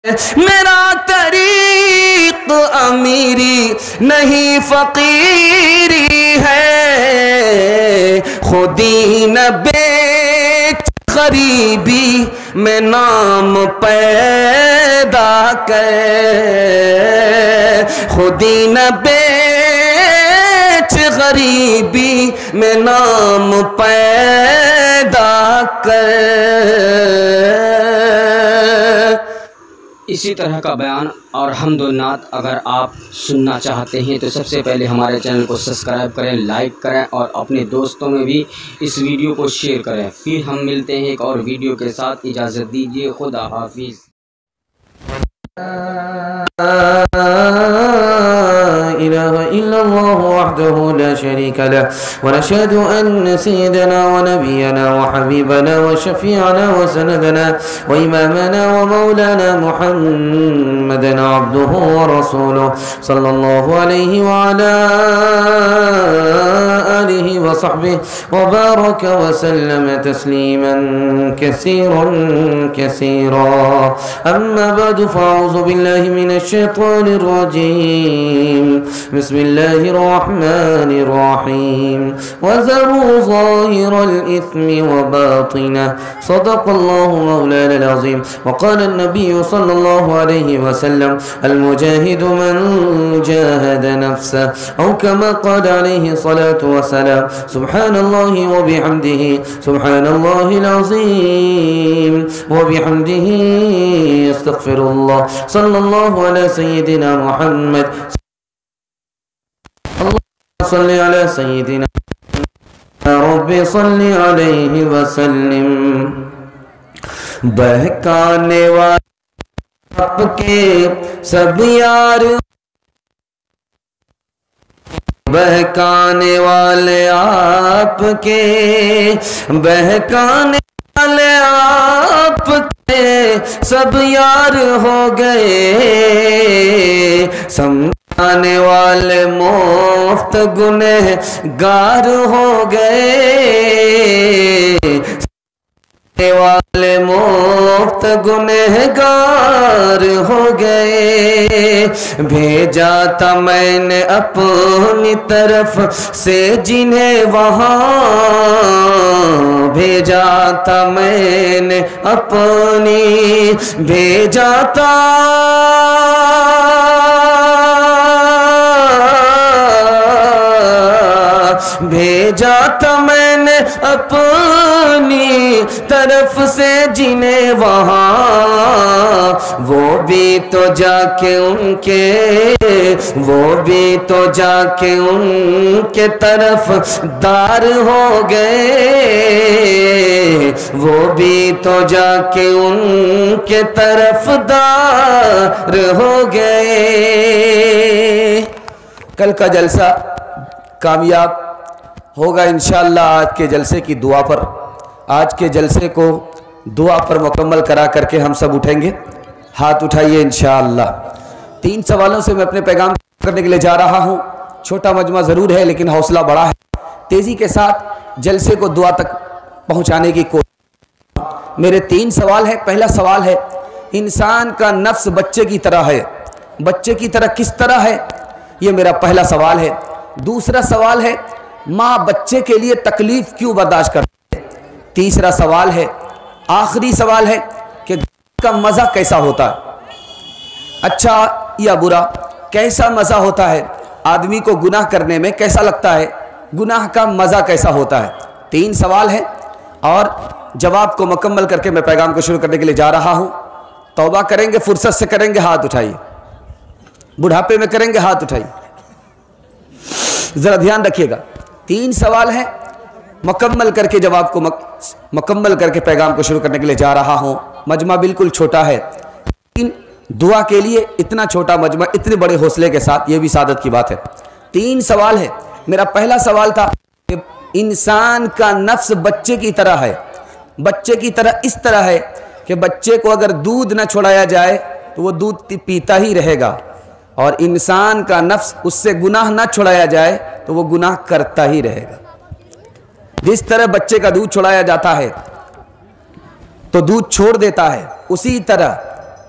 میرا طریق امیری نہیں فقیری ہے، خودی نہ بیچ غریبی میں نام پیدا کر، خودی نہ بیچ غریبی میں نام پیدا کر۔ اسی طرح کا بیان اور حمد و نعت اگر آپ سننا چاہتے ہیں تو سب سے پہلے ہمارے چینل کو سبسکرائب کریں، لائک کریں اور اپنے دوستوں میں بھی اس ویڈیو کو شیئر کریں۔ پھر ہم ملتے ہیں ایک اور ویڈیو کے ساتھ، اجازت دیجیے، خدا حافظ۔ إله إلا الله وحده لا شريك له، ونشهد أن سيدنا ونبينا وحبيبنا وشفيعنا وسندنا وإمامنا ومولانا محمدا عبده ورسوله صلى الله عليه وعلى آله وصحبه وبارك وسلم تسليما كثيرا كثيرا. أما بعد فأعوذ بالله من الشيطان الرجيم. بسم الله الرحمن الرحيم. وذروا ظاهر الإثم وباطنه، صدق الله مولانا العظيم. وقال النبي صلى الله عليه وسلم: المجاهد من جاهد نفسه، أو كما قال عليه الصلاة والسلام. سبحان الله وبحمده، سبحان الله العظيم وبحمده، استغفر الله. صلى الله على سيدنا محمد. صل على سيدنا رب صل عليه وسلم. بہکانے والے آپ کے سب یار، بہکانے والے آپ کے، بہکانے والے آپ کے سب یار ہو گئے، سمجھانے والے مفت گنہگار ہو گئے، سمجھانے والے مفت گنہگار ہو گئے. بھیجا تھا میں نے اپنی طرف سے جنہیں وہاں، بھیجا تھا میں نے اپنی، بھیجا تھا بھیجا تھا میں نے اپنی طرف سے جنہیں وہاں، وہ بھی تو جا کے ان کے، وہ بھی تو جا کے ان کے طرف دار ہو گئے، وہ بھی تو جا کے ان کے طرف دار ہو گئے. کل کا جلسہ کامیاب ہوگا انشاءاللہ آج کے جلسے کی دعا پر. آج کے جلسے کو دعا پر مکمل کرا کر کے ہم سب اٹھیں گے. ہاتھ اٹھائیے انشاءاللہ. 3 سوالوں سے میں اپنے پیغام کرنے کے لیے جا رہا ہوں. چھوٹا مجمع ضرور ہے لیکن حوصلہ بڑا ہے. تیزی کے ساتھ جلسے کو دعا تک پہنچانے کی کوشش. میرے 3 سوال ہیں. پہلا سوال ہے، انسان کا نفس بچے کی طرح ہے. بچے کی طرح کس طرح ہے؟ یہ میرا پہلا سوال ہے. دوسرا سوال ہے، ماں بچے کے لیے تکلیف کیوں برداشت کرتی ہے؟ تیسرا سوال ہے، آخری سوال ہے کہ کا مزہ کیسا ہوتا ہے؟ اچھا یا برا، کیسا مزہ ہوتا ہے؟ آدمی کو گناہ کرنے میں کیسا لگتا ہے؟ گناہ کا مزہ کیسا ہوتا ہے؟ 3 سوال ہیں اور جواب کو مکمل کر کے میں پیغام کو شروع کرنے کے لیے جا رہا ہوں. توبہ کریں گے، فرصت سے کریں گے، ہاتھ اٹھائیے. بڑھاپے میں کریں گے، ہاتھ اٹھائیے. ذرا دھیان رکھیے گا. 3 سوال ہیں، مکمل کر کے جواب کو مکمل کر کے پیغام کو شروع کرنے کے لیے جا رہا ہوں. مجمع بالکل چھوٹا ہے لیکن دعا کے لیے اتنا چھوٹا مجمع اتنے بڑے حوصلے کے ساتھ، یہ بھی سعادت کی بات ہے. 3 سوال ہے. میرا پہلا سوال تھا کہ انسان کا نفس بچے کی طرح ہے. بچے کی طرح اس طرح ہے کہ بچے کو اگر دودھ نہ چھڑایا جائے تو وہ دودھ پیتا ہی رہے گا، اور انسان کا نفس اس سے گناہ نہ چھڑایا جائے تو وہ گناہ کرتا ہی رہے گا. جس طرح بچے کا دودھ چھڑایا جاتا ہے تو دودھ چھوڑ دیتا ہے، اسی طرح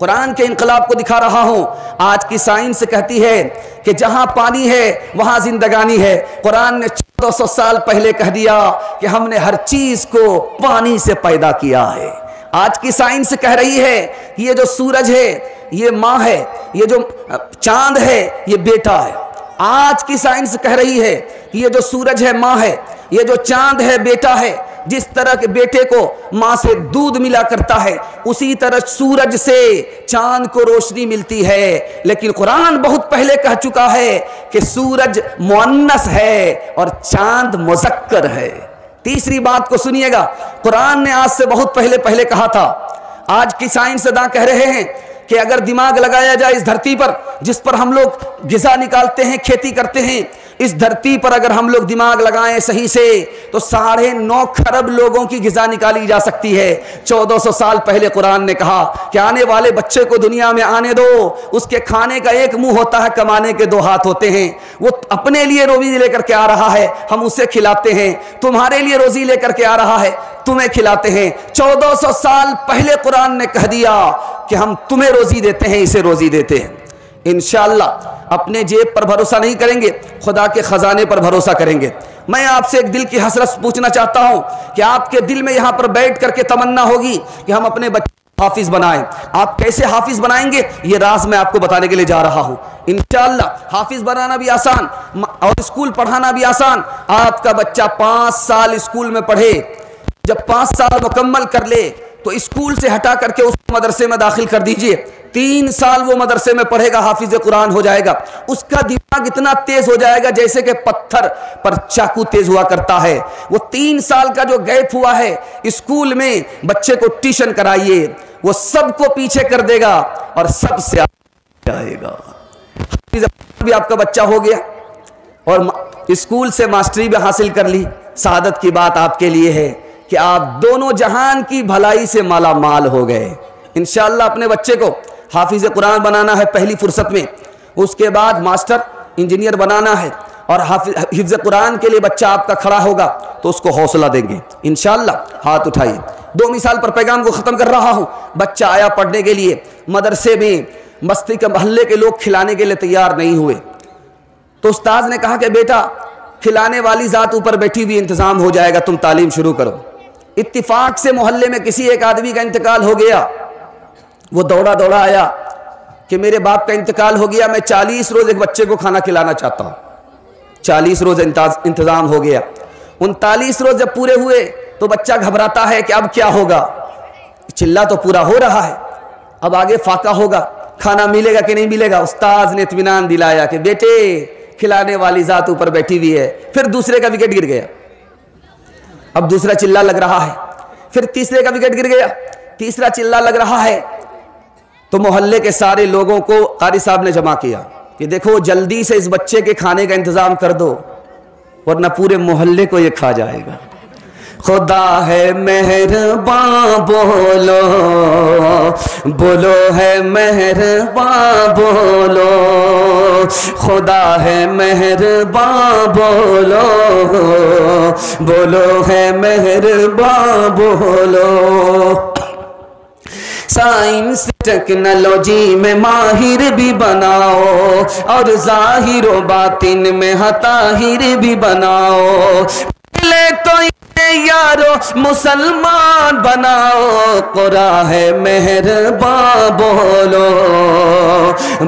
قرآن کے انقلاب کو دکھا رہا ہوں۔ آج کی سائنس کہتی ہے کہ جہاں پانی ہے وہاں زندگانی ہے۔ قرآن نے 1400 سال پہلے کہہ دیا کہ ہم نے ہر چیز کو پانی سے پیدا کیا ہے۔ آج کی سائنس کہہ رہی ہے کہ یہ جو سورج ہے یہ ماں ہے، یہ جو چاند ہے یہ بیٹا ہے۔ آج کی سائنس کہہ رہی ہے کہ یہ جو سورج ہے ماں ہے، یہ جو چاند ہے بیٹا ہے۔ جس طرح کے بیٹے کو ماں سے دودھ ملا کرتا ہے اسی طرح سورج سے چاند کو روشنی ملتی ہے، لیکن قرآن بہت پہلے کہہ چکا ہے کہ سورج مؤنث ہے اور چاند مذکر ہے۔ تیسری بات کو سنیے گا، قرآن نے آج سے بہت پہلے کہا تھا۔ آج کی سائنس داں کہہ رہے ہیں کہ اگر دماغ لگایا جائے اس دھرتی پر جس پر ہم لوگ غذا نکالتے ہیں، کھیتی کرتے ہیں، اس دھرتی پر اگر ہم لوگ دماغ لگائیں صحیح سے تو 9.5 کھرب لوگوں کی غذا نکالی جا سکتی ہے۔ 1400 سال پہلے قرآن نے کہا کہ آنے والے بچے کو دنیا میں آنے دو، اس کے کھانے کا ایک منہ ہوتا ہے، کمانے کے 2 ہاتھ ہوتے ہیں۔ وہ اپنے لیے روزی لے کر کے آ رہا ہے، ہم اسے کھلاتے ہیں۔ تمہارے لیے روزی لے کر کے آ رہا ہے، تمہیں کھلاتے ہیں۔ 1400 سال پہلے قرآن نے کہہ دیا کہ ہم تمہیں روزی دیتے ہیں، اسے روزی دیتے ہیں۔ انشاءاللہ اپنے جیب پر بھروسہ نہیں کریں گے، خدا کے خزانے پر بھروسہ کریں گے۔ میں آپ سے ایک دل کی حسرت پوچھنا چاہتا ہوں کہ آپ کے دل میں یہاں پر بیٹھ کر کے تمنا ہوگی کہ ہم اپنے بچے حافظ بنائیں۔ آپ کیسے حافظ بنائیں گے یہ راز میں آپ کو بتانے کے لیے جا رہا ہوں۔ انشاءاللہ حافظ بنانا بھی آسان اور اسکول پڑھانا بھی آسان۔ آپ کا بچہ 5 سال اسکول میں پڑھے، جب 5 سال مکمل کر لے تو اسکول سے ہٹا کر کے اس مدرسے میں داخل کر دیجئے۔ 3 سال وہ مدرسے میں پڑھے گا، حافظ قرآن ہو جائے گا۔ اس کا دماغ اتنا تیز ہو جائے گا جیسے کہ پتھر پر چاقو تیز ہوا کرتا ہے۔ وہ 3 سال کا جو گیپ ہوا ہے اسکول میں، بچے کو ٹیوشن کرائیے، وہ سب کو پیچھے کر دے گا اور سب سے آگے جائے گا۔ حافظ بھی آپ کا بچہ ہو گیا اور اسکول سے ماسٹری بھی حاصل کر لی۔ سعادت کی بات آپ کے لیے ہے کہ آپ دونوں جہان کی بھلائی سے مالا مال ہو گئے۔ انشاءاللہ اپنے بچے کو حافظ قرآن بنانا ہے پہلی فرصت میں، اس کے بعد ماسٹر انجینئر بنانا ہے، اور حفظ قرآن کے لیے بچہ آپ کا کھڑا ہوگا تو اس کو حوصلہ دیں گے انشاءاللہ۔ ہاتھ اٹھائیے۔ 2 مثال پر پیغام کو ختم کر رہا ہوں۔ بچہ آیا پڑھنے کے لیے، مدرسے میں بستی کے محلے کے لوگ کھلانے کے لیے تیار نہیں ہوئے، تو استاذ نے کہا کہ بیٹا کھلانے والی ذات اوپر بیٹھی ہوئی، انتظام ہو جائے گا، تم تعلیم شروع کرو۔ اتفاق سے محلے میں کسی ایک آدمی کا انتقال ہو گیا، وہ دوڑا آیا کہ میرے باپ کا انتقال ہو گیا، میں 40 روز ایک بچے کو کھانا کھلانا چاہتا ہوں۔ 40 روز انتظام ہو گیا۔ 39 روز جب پورے ہوئے تو بچہ گھبراتا ہے کہ اب کیا ہوگا، چلہ تو پورا ہو رہا ہے، اب آگے فاقہ ہوگا، کھانا ملے گا کہ نہیں ملے گا۔ استاذ نے اطمینان دلایا کہ بیٹے کھلانے والی ذات اوپر بیٹھی ہوئی ہے۔ پھر دوسرے کا وکٹ گر گیا، اب دوسرا چلہ لگ رہا ہے، پھر تیسرے کا وکٹ گر گیا، تیسرا چلہ لگ رہا ہے۔ تو محلے کے سارے لوگوں کو قاری صاحب نے جمع کیا کہ دیکھو جلدی سے اس بچے کے کھانے کا انتظام کر دو ورنہ پورے محلے کو یہ کھا جائے گا۔ خدا ہے مہرباں بولو، بولو ہے مہرباں بولو، خدا ہے مہرباں بولو، بولو ہے مہرباں بولو۔ سائنس ٹیکنالوجی میں ماہر بھی بناؤ اور ظاہر و باطن میں طاہر بھی بناؤ، پہلے تو یارو مسلمان بناؤ، قرآن ہے مہرباں بولو،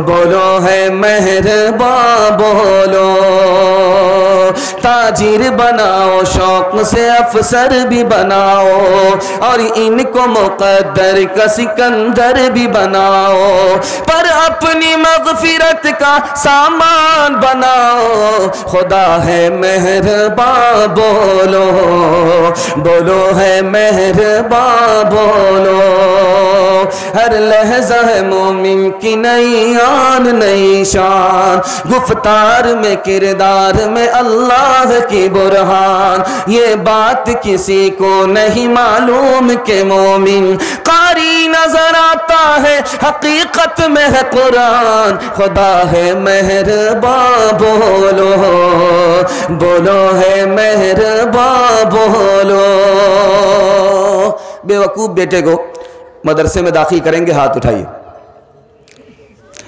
بولو ہے مہرباں بولو، تاجر بناؤ شوق سے افسر بھی بناؤ اور ان کو مقدر کا سکندر بھی بناؤ، پر اپنی مغفرت کا سامان بناؤ، خدا ہے مہرباں بولو، بولو ہے مہرباں بولو۔ ہر لحظہ ہے مومن کی نئی آن نئی شان، گفتار میں کردار میں اللہ کی برہان، یہ بات کسی کو نہیں معلوم کہ مومن قاری نظر آتا ہے حقیقت میں ہے قرآن، خدا ہے مہرباں بولو، بولو ہے مہرباں بولو۔ بے وقوف بیٹے کو مدرسے میں داخل کریں گے، ہاتھ اٹھائیے۔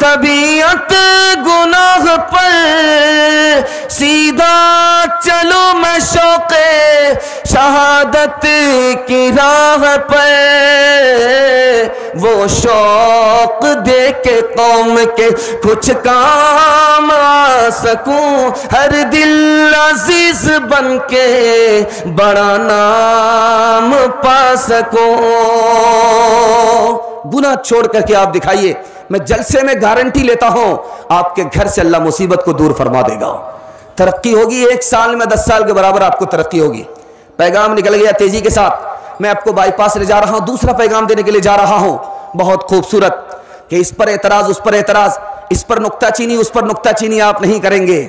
طبیعت گناہ پر سیدھا چلو میں شوق شہادت کی راہ پر، وہ شوق دے کے قوم کے کچھ کام آ سکوں، ہر دل عزیز بن کے بڑا نام پا سکوں۔ گناہ چھوڑ کر کے آپ دکھائیے، میں جلسے میں گارنٹی لیتا ہوں آپ کے گھر سے اللہ مصیبت کو دور فرما دے گا۔ ترقی ہوگی، 1 سال میں 10 سال کے برابر آپ کو ترقی ہوگی۔ پیغام نکل گیا تیزی کے ساتھ، میں آپ کو بائی پاس لے جا رہا ہوں، دوسرا پیغام دینے کے لیے جا رہا ہوں بہت خوبصورت، کہ اس پر اعتراض، اس پر اعتراض، اس پر نکتہ چینی، اس پر نکتہ چینی آپ نہیں کریں گے۔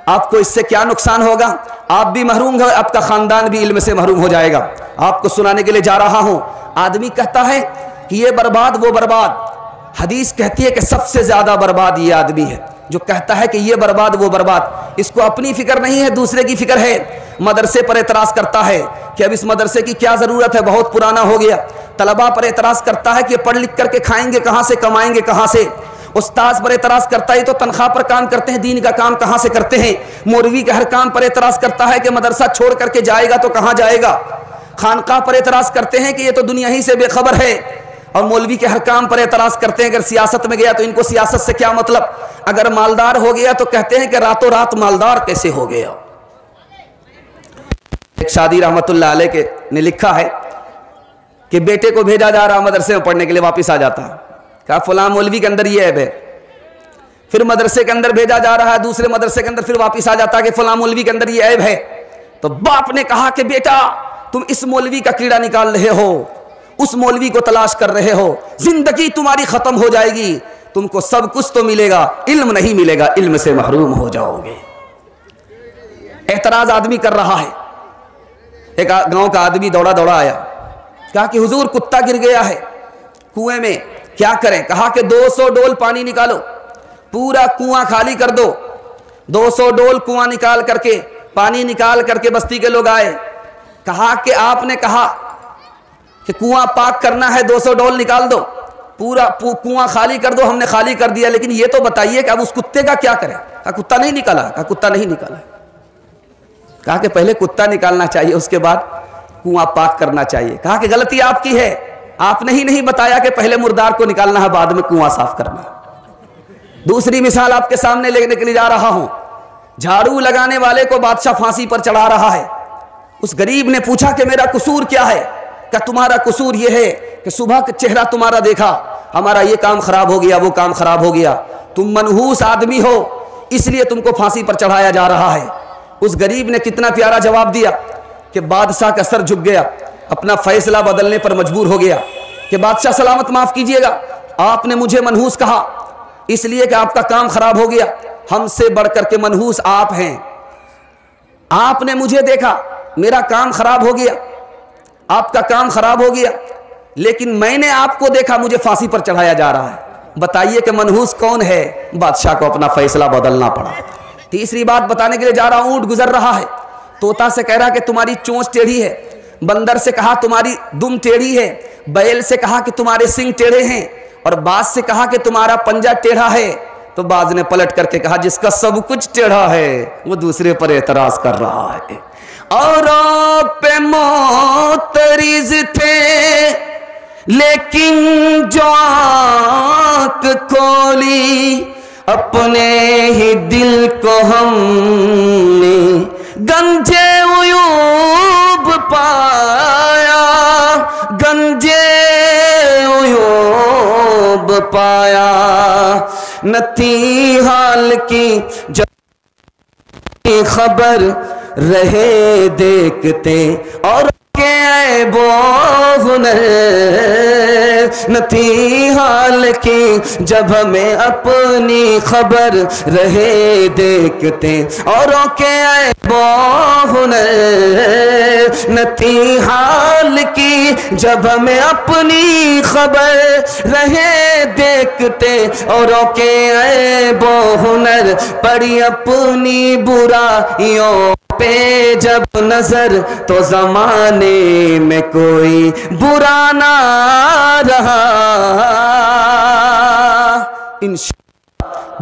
آپ کو اس سے کیا نقصان ہوگا؟ آپ بھی محروم ہو، آپ کا خاندان بھی علم سے محروم ہو جائے گا۔ آپ کو سنانے کے لیے جا رہا ہوں۔ آدمی کہتا ہے کہ یہ برباد وہ برباد، حدیث کہتی ہے کہ سب سے زیادہ برباد یہ آدمی ہے جو کہتا ہے کہ یہ برباد وہ برباد، اس کو اپنی فکر نہیں ہے، دوسرے کی فکر ہے۔ مدرسے پر اعتراض کرتا ہے کہ اب اس مدرسے کی کیا ضرورت ہے، بہت پرانا ہو گیا۔ طلباء پر اعتراض کرتا ہے کہ یہ پڑھ لکھ کر کے کھائیں گے کہاں سے، کمائیں گے کہاں سے۔ استاذ پر اعتراض کرتا ہے تو تنخواہ پر کام کرتے ہیں، دین کا کام کہاں سے کرتے ہیں۔ مولوی کے ہر کام پر اعتراض کرتا ہے کہ مدرسہ چھوڑ کر کے جائے گا تو کہاں جائے گا۔ خانقاہ پر اعتراض کرتے ہیں کہ یہ تو دنیا ہی سے بے خبر ہے، اور مولوی کے ہر کام پر اعتراض کرتے ہیں اگر سیاست میں گیا تو ان کو سیاست سے کیا مطلب، اگر مالدار ہو گیا تو کہتے ہیں کہ راتوں رات مالدار کیسے ہو گیا۔ ایک شادی رحمت اللہ علیہ کے نے لکھا ہے کہ بیٹے کو بھیجا جا رہا مدرسے میں پڑھنے کے لیے، واپس آ جاتا ہے، کہا فلاں مولوی کے اندر یہ عیب ہے۔ پھر مدرسے کے اندر بھیجا جا رہا ہے، دوسرے مدرسے کے اندر پھر واپس آ جاتا ہے کہ فلاں مولوی کے اندر یہ عیب ہے۔ تو باپ نے کہا کہ بیٹا تم اس مولوی کا کیڑا نکال رہے ہو، اس مولوی کو تلاش کر رہے ہو، زندگی تمہاری ختم ہو جائے گی، تم کو سب کچھ تو ملے گا، علم نہیں ملے گا، علم سے محروم ہو جاؤ گے۔ اعتراض آدمی کر رہا ہے، ایک گاؤں کا آدمی دوڑا دوڑا آیا، کہا کہ حضور کتا گر گیا ہے کنویں میں، کیا کریں؟ کہا کہ 200 ڈول پانی نکالو، پورا کنواں خالی کر دو۔ 200 ڈول کنواں نکال کر کے، پانی نکال کر کے بستی کے لوگ آئے، کہا کہ آپ نے کہا کہ کنواں پاک کرنا ہے، 200 ڈول نکال دو، پورا کنواں خالی کر دو۔ ہم نے خالی کر دیا، لیکن یہ تو بتائیے کہ اب اس کتے کا کیا کریں؟ کہا کتا نہیں نکالا، کہا کتا نہیں نکالا، کہا کہ پہلے کتا نکالنا چاہیے، اس کے بعد کنواں پاک کرنا چاہیے۔ کہا کہ غلطی آپ کی ہے، آپ نے ہی نہیں بتایا کہ پہلے مردار کو نکالنا ہے بعد میں کنواں صاف کرنا ہے۔ دوسری مثال آپ کے سامنے لینے کے لیے جا رہا ہوں، جھاڑو لگانے والے کو بادشاہ پھانسی پر چڑھا رہا ہے۔ اس غریب نے پوچھا کہ میرا قصور کیا ہے؟ کہ تمہارا قصور یہ ہے کہ صبح کا چہرہ تمہارا دیکھا، ہمارا یہ کام خراب ہو گیا، وہ کام خراب ہو گیا، تم منحوس آدمی ہو، اس لیے تم کو پھانسی پر چڑھایا جا رہا ہے۔ اس غریب نے کتنا پیارا جواب دیا کہ بادشاہ کا سر جھک گیا، اپنا فیصلہ بدلنے پر مجبور ہو گیا کہ بادشاہ سلامت معاف کیجئے گا، آپ نے مجھے منحوس کہا اس لیے کہ آپ کا کام خراب ہو گیا، ہم سے بڑھ کر کے منحوس آپ ہیں۔ آپ نے مجھے دیکھا، میرا کام خراب ہو گیا، آپ کا کام خراب ہو گیا، لیکن میں نے آپ کو دیکھا، مجھے پھانسی پر چڑھایا جا رہا ہے۔ بتائیے کہ منحوس کون ہے؟ بادشاہ کو اپنا فیصلہ بدلنا پڑا۔ تیسری بات بتانے کے لیے جا رہا ہوں، اونٹ گزر رہا ہے، طوطا سے کہہ رہا کہ تمہاری چونچ ٹیڑھی ہے، بندر سے کہا تمہاری دم ٹیڑھی ہے، بیل سے کہا کہ تمہارے سنگ ٹیڑھے ہیں، اور باز سے کہا کہ تمہارا پنجہ ٹیڑھا ہے۔ تو باز نے پلٹ کر کے کہا جس کا سب کچھ ٹیڑھا ہے وہ دوسرے پر اعتراض کر رہا ہے۔ اوروں پہ معترض تھے لیکن جو آنکھ کھولی، اپنے ہی دل کو ہم نے گنجے عیوب پایا، گنجے عیوب پایا، نہ تھی حال کی جب خبر رہے دیکھتے، اور کے عیب و ہنر نہ تھی حال کی جب ہمیں اپنی خبر رہے دیکھتے، اوروں کے عیب و ہنر نہ تھی حال کی جب ہمیں اپنی خبر رہے دیکھتے، اوروں کے عیب و ہنر پڑی اپنی برائیوں پہ جب نظر، تو زمانے میں کوئی برا نہ رہا۔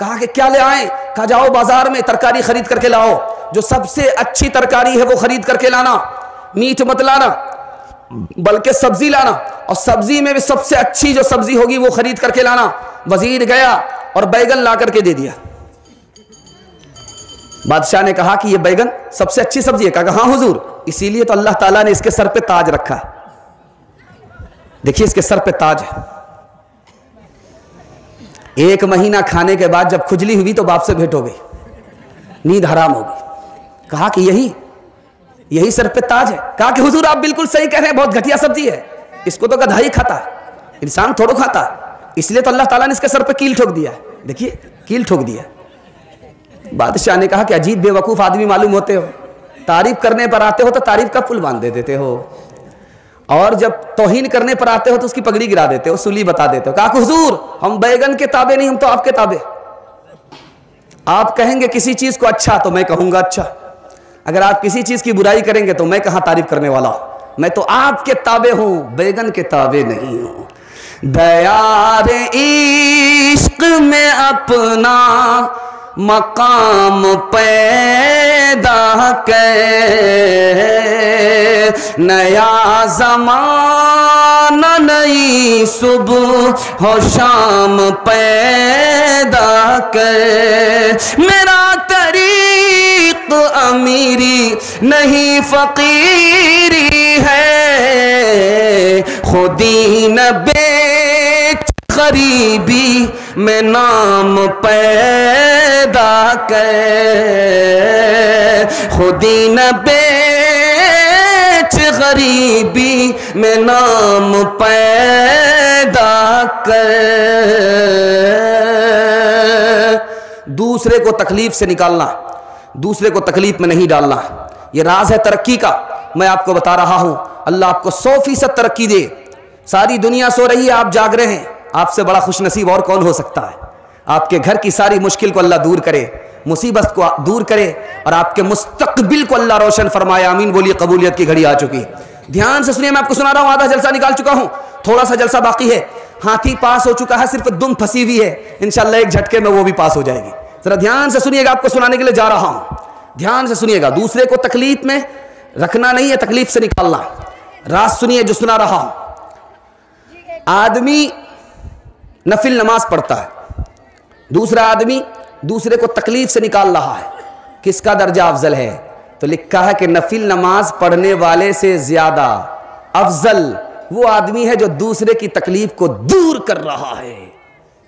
کہا کہ کیا لے آئیں؟ کہا جاؤ بازار میں ترکاری خرید کر کے لاؤ، جو سب سے اچھی ترکاری ہے وہ خرید کر کے لانا، میٹ مت لانا بلکہ سبزی لانا، اور سبزی میں بھی سب سے اچھی جو سبزی ہوگی وہ خرید کر کے لانا۔ وزیر گیا اور بیگن لا کر کے دے دیا۔ بادشاہ نے کہا کہ یہ بیگن سب سے اچھی سبزی ہے؟ کہا کہ ہاں حضور، اسی لیے تو اللہ تعالیٰ نے اس کے سر پہ تاج رکھا ہے، دیکھیے اس کے سر پہ تاج ہے۔ ایک مہینہ کھانے کے بعد جب کھجلی ہوئی تو باپ سے بھیٹ ہو گئی، نیند حرام ہو گئی۔ کہا کہ یہی سر پہ تاج ہے؟ کہا کہ حضور آپ بالکل صحیح کہہ رہے ہیں، بہت گھٹیا سبزی ہے، اس کو تو گدھا ہی کھاتا ہے، انسان تھوڑا کھاتا ہے، اس لیے تو اللہ تعالیٰ نے اس کے سر پہ کیل ٹھوک دیا ہے، دیکھیے کیل ٹھوک دیا۔ بادشاہ نے کہا کہ عجیب بے وقوف آدمی معلوم ہوتے ہو، تعریف کرنے پر آتے ہو تو تعریف کا پل باندھ دیتے ہو، اور جب توہین کرنے پر آتے ہو تو اس کی پگڑی گرا دیتے ہو، سولی بتا دیتے ہو۔ کہا کہ حضور ہم بیگن کے تابع نہیں، ہم تو آپ کے تابع۔ آپ کہیں گے کسی چیز کو اچھا تو میں کہوں گا اچھا، اگر آپ کسی چیز کی برائی کریں گے تو میں کہاں تعریف کرنے والا ہوں، میں تو آپ کے تابع ہوں، بیگن کے تابع نہیں ہوں۔ دیار عشق میں اپنا مقام پیدا کر، نیا زمانہ نئی صبح و شام پیدا کر، میرا طریق امیری نہیں فقیری ہے، خودی نہ بیچ غریبی میں نام پیدا کر، خودی نہ بیچ غریبی میں نام پیدا کر۔ دوسرے کو تکلیف سے نکالنا، دوسرے کو تکلیف میں نہیں ڈالنا، یہ راز ہے ترقی کا۔ میں آپ کو بتا رہا ہوں، اللہ آپ کو 100% ترقی دے۔ ساری دنیا سو رہی ہے، آپ جاگ رہے ہیں، آپ سے بڑا خوش نصیب اور کون ہو سکتا ہے؟ آپ کے گھر کی ساری مشکل کو اللہ دور کرے، مصیبت کو دور کرے، اور آپ کے مستقبل کو اللہ روشن فرمائے۔ آمین بولیے، قبولیت کی گھڑی آ چکی۔ دھیان سے سنیے، میں آپ کو سنا رہا ہوں، آدھا جلسہ نکال چکا ہوں، تھوڑا سا جلسہ باقی ہے۔ ہاتھی پاس ہو چکا ہے، صرف دم پھنسی ہوئی ہے، انشاءاللہ ایک جھٹکے میں وہ بھی پاس ہو جائے گی۔ ذرا دھیان سے سنیے گا، آپ کو سنانے کے لیے جا رہا ہوں، دھیان سے سنیے گا۔ دوسرے کو تکلیف میں رکھنا نہیں ہے، تکلیف سے نکالنا۔ راز سنیے جو سنا رہا ہوں۔ آدمی نفل نماز پڑھتا ہے، دوسرا آدمی دوسرے کو تکلیف سے نکال رہا ہے، کس کا درجہ افضل ہے؟ تو لکھا ہے کہ نفل نماز پڑھنے والے سے زیادہ افضل وہ آدمی ہے جو دوسرے کی تکلیف کو دور کر رہا ہے۔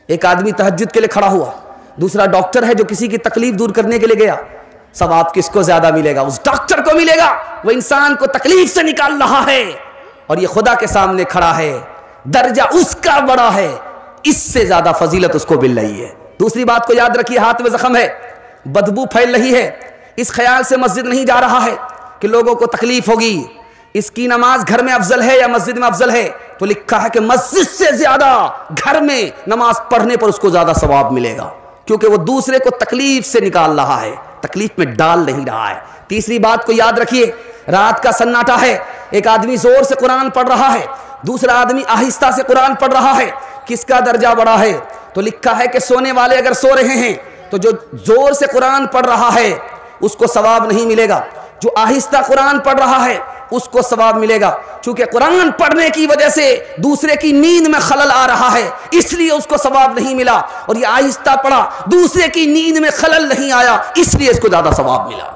ایک آدمی تہجد کے لیے کھڑا ہوا، دوسرا ڈاکٹر ہے جو کسی کی تکلیف دور کرنے کے لیے گیا، ثواب کس کو زیادہ ملے گا؟ اس ڈاکٹر کو ملے گا، وہ انسان کو تکلیف سے نکال رہا ہے، اور یہ خدا کے سامنے کھڑا ہے، درجہ اس کا بڑا ہے، اس سے زیادہ فضیلت اس کو مل رہی ہے۔ دوسری بات کو یاد رکھیے، ہاتھ میں زخم ہے، بدبو پھیل رہی ہے، اس خیال سے مسجد نہیں جا رہا ہے کہ لوگوں کو تکلیف ہوگی، اس کی نماز گھر میں افضل ہے یا مسجد میں افضل ہے؟ تو لکھا ہے کہ مسجد سے زیادہ گھر میں نماز پڑھنے پر اس کو زیادہ ثواب ملے گا، کیونکہ وہ دوسرے کو تکلیف سے نکال رہا ہے، تکلیف میں ڈال نہیں رہا ہے۔ تیسری بات کو یاد رکھیے، رات کا سناٹا ہے، ایک آدمی زور سے قرآن پڑھ رہا ہے، دوسرا آدمی آہستہ سے قرآن پڑھ رہا ہے، کس کا درجہ بڑا ہے؟ تو لکھا ہے کہ سونے والے اگر سو رہے ہیں تو جو زور سے قرآن پڑھ رہا ہے اس کو ثواب نہیں ملے گا، جو آہستہ قرآن پڑھ رہا ہے اس کو ثواب ملے گا، چونکہ قرآن پڑھنے کی وجہ سے دوسرے کی نیند میں خلل آ رہا ہے، اس لیے اس کو ثواب نہیں ملا، اور یہ آہستہ پڑھا، دوسرے کی نیند میں خلل نہیں آیا، اس لیے اس کو زیادہ ثواب ملا۔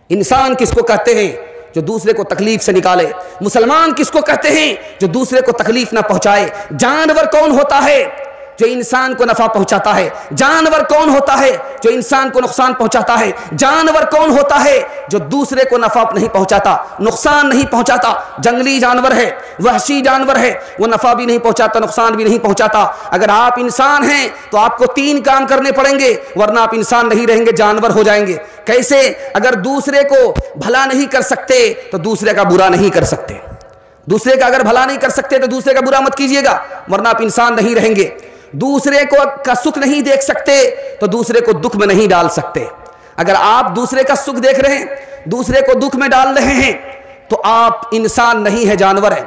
انسان کس کو کہتے ہیں؟ جو دوسرے کو تکلیف سے نکالے۔ مسلمان کس کو کہتے ہیں؟ جو دوسرے کو تکلیف نہ پہنچائے۔ جانور کون ہوتا ہے؟ جو انسان کو نفع پہنچاتا ہے۔ جانور کون ہوتا ہے؟ جو انسان کو نقصان پہنچاتا ہے۔ جانور کون ہوتا ہے؟ جو دوسرے کو نفع نہیں پہنچاتا، نقصان نہیں پہنچاتا۔ جنگلی جانور ہے، وحشی جانور ہے، وہ نفع بھی نہیں پہنچاتا، نقصان بھی نہیں پہنچاتا۔ اگر آپ انسان ہیں تو آپ کو 3 کام کرنے پڑیں گے، ورنہ آپ انسان نہیں رہیں گے، جانور ہو جائیں گے۔ کیسے؟ اگر دوسرے کو بھلا نہیں کر سکتے تو دوسرے کا برا نہیں کر سکتے۔ دوسرے کا اگر بھلا نہیں کر سکتے تو دوسرے کا برا مت کیجیے گا، ورنہ آپ انسان نہیں رہیں گے۔ دوسرے کو کا سکھ نہیں دیکھ سکتے تو دوسرے کو دکھ میں نہیں ڈال سکتے۔ اگر آپ دوسرے کا سکھ دیکھ رہے ہیں، دوسرے کو دکھ میں ڈال رہے ہیں، تو آپ انسان نہیں ہے، جانور ہیں۔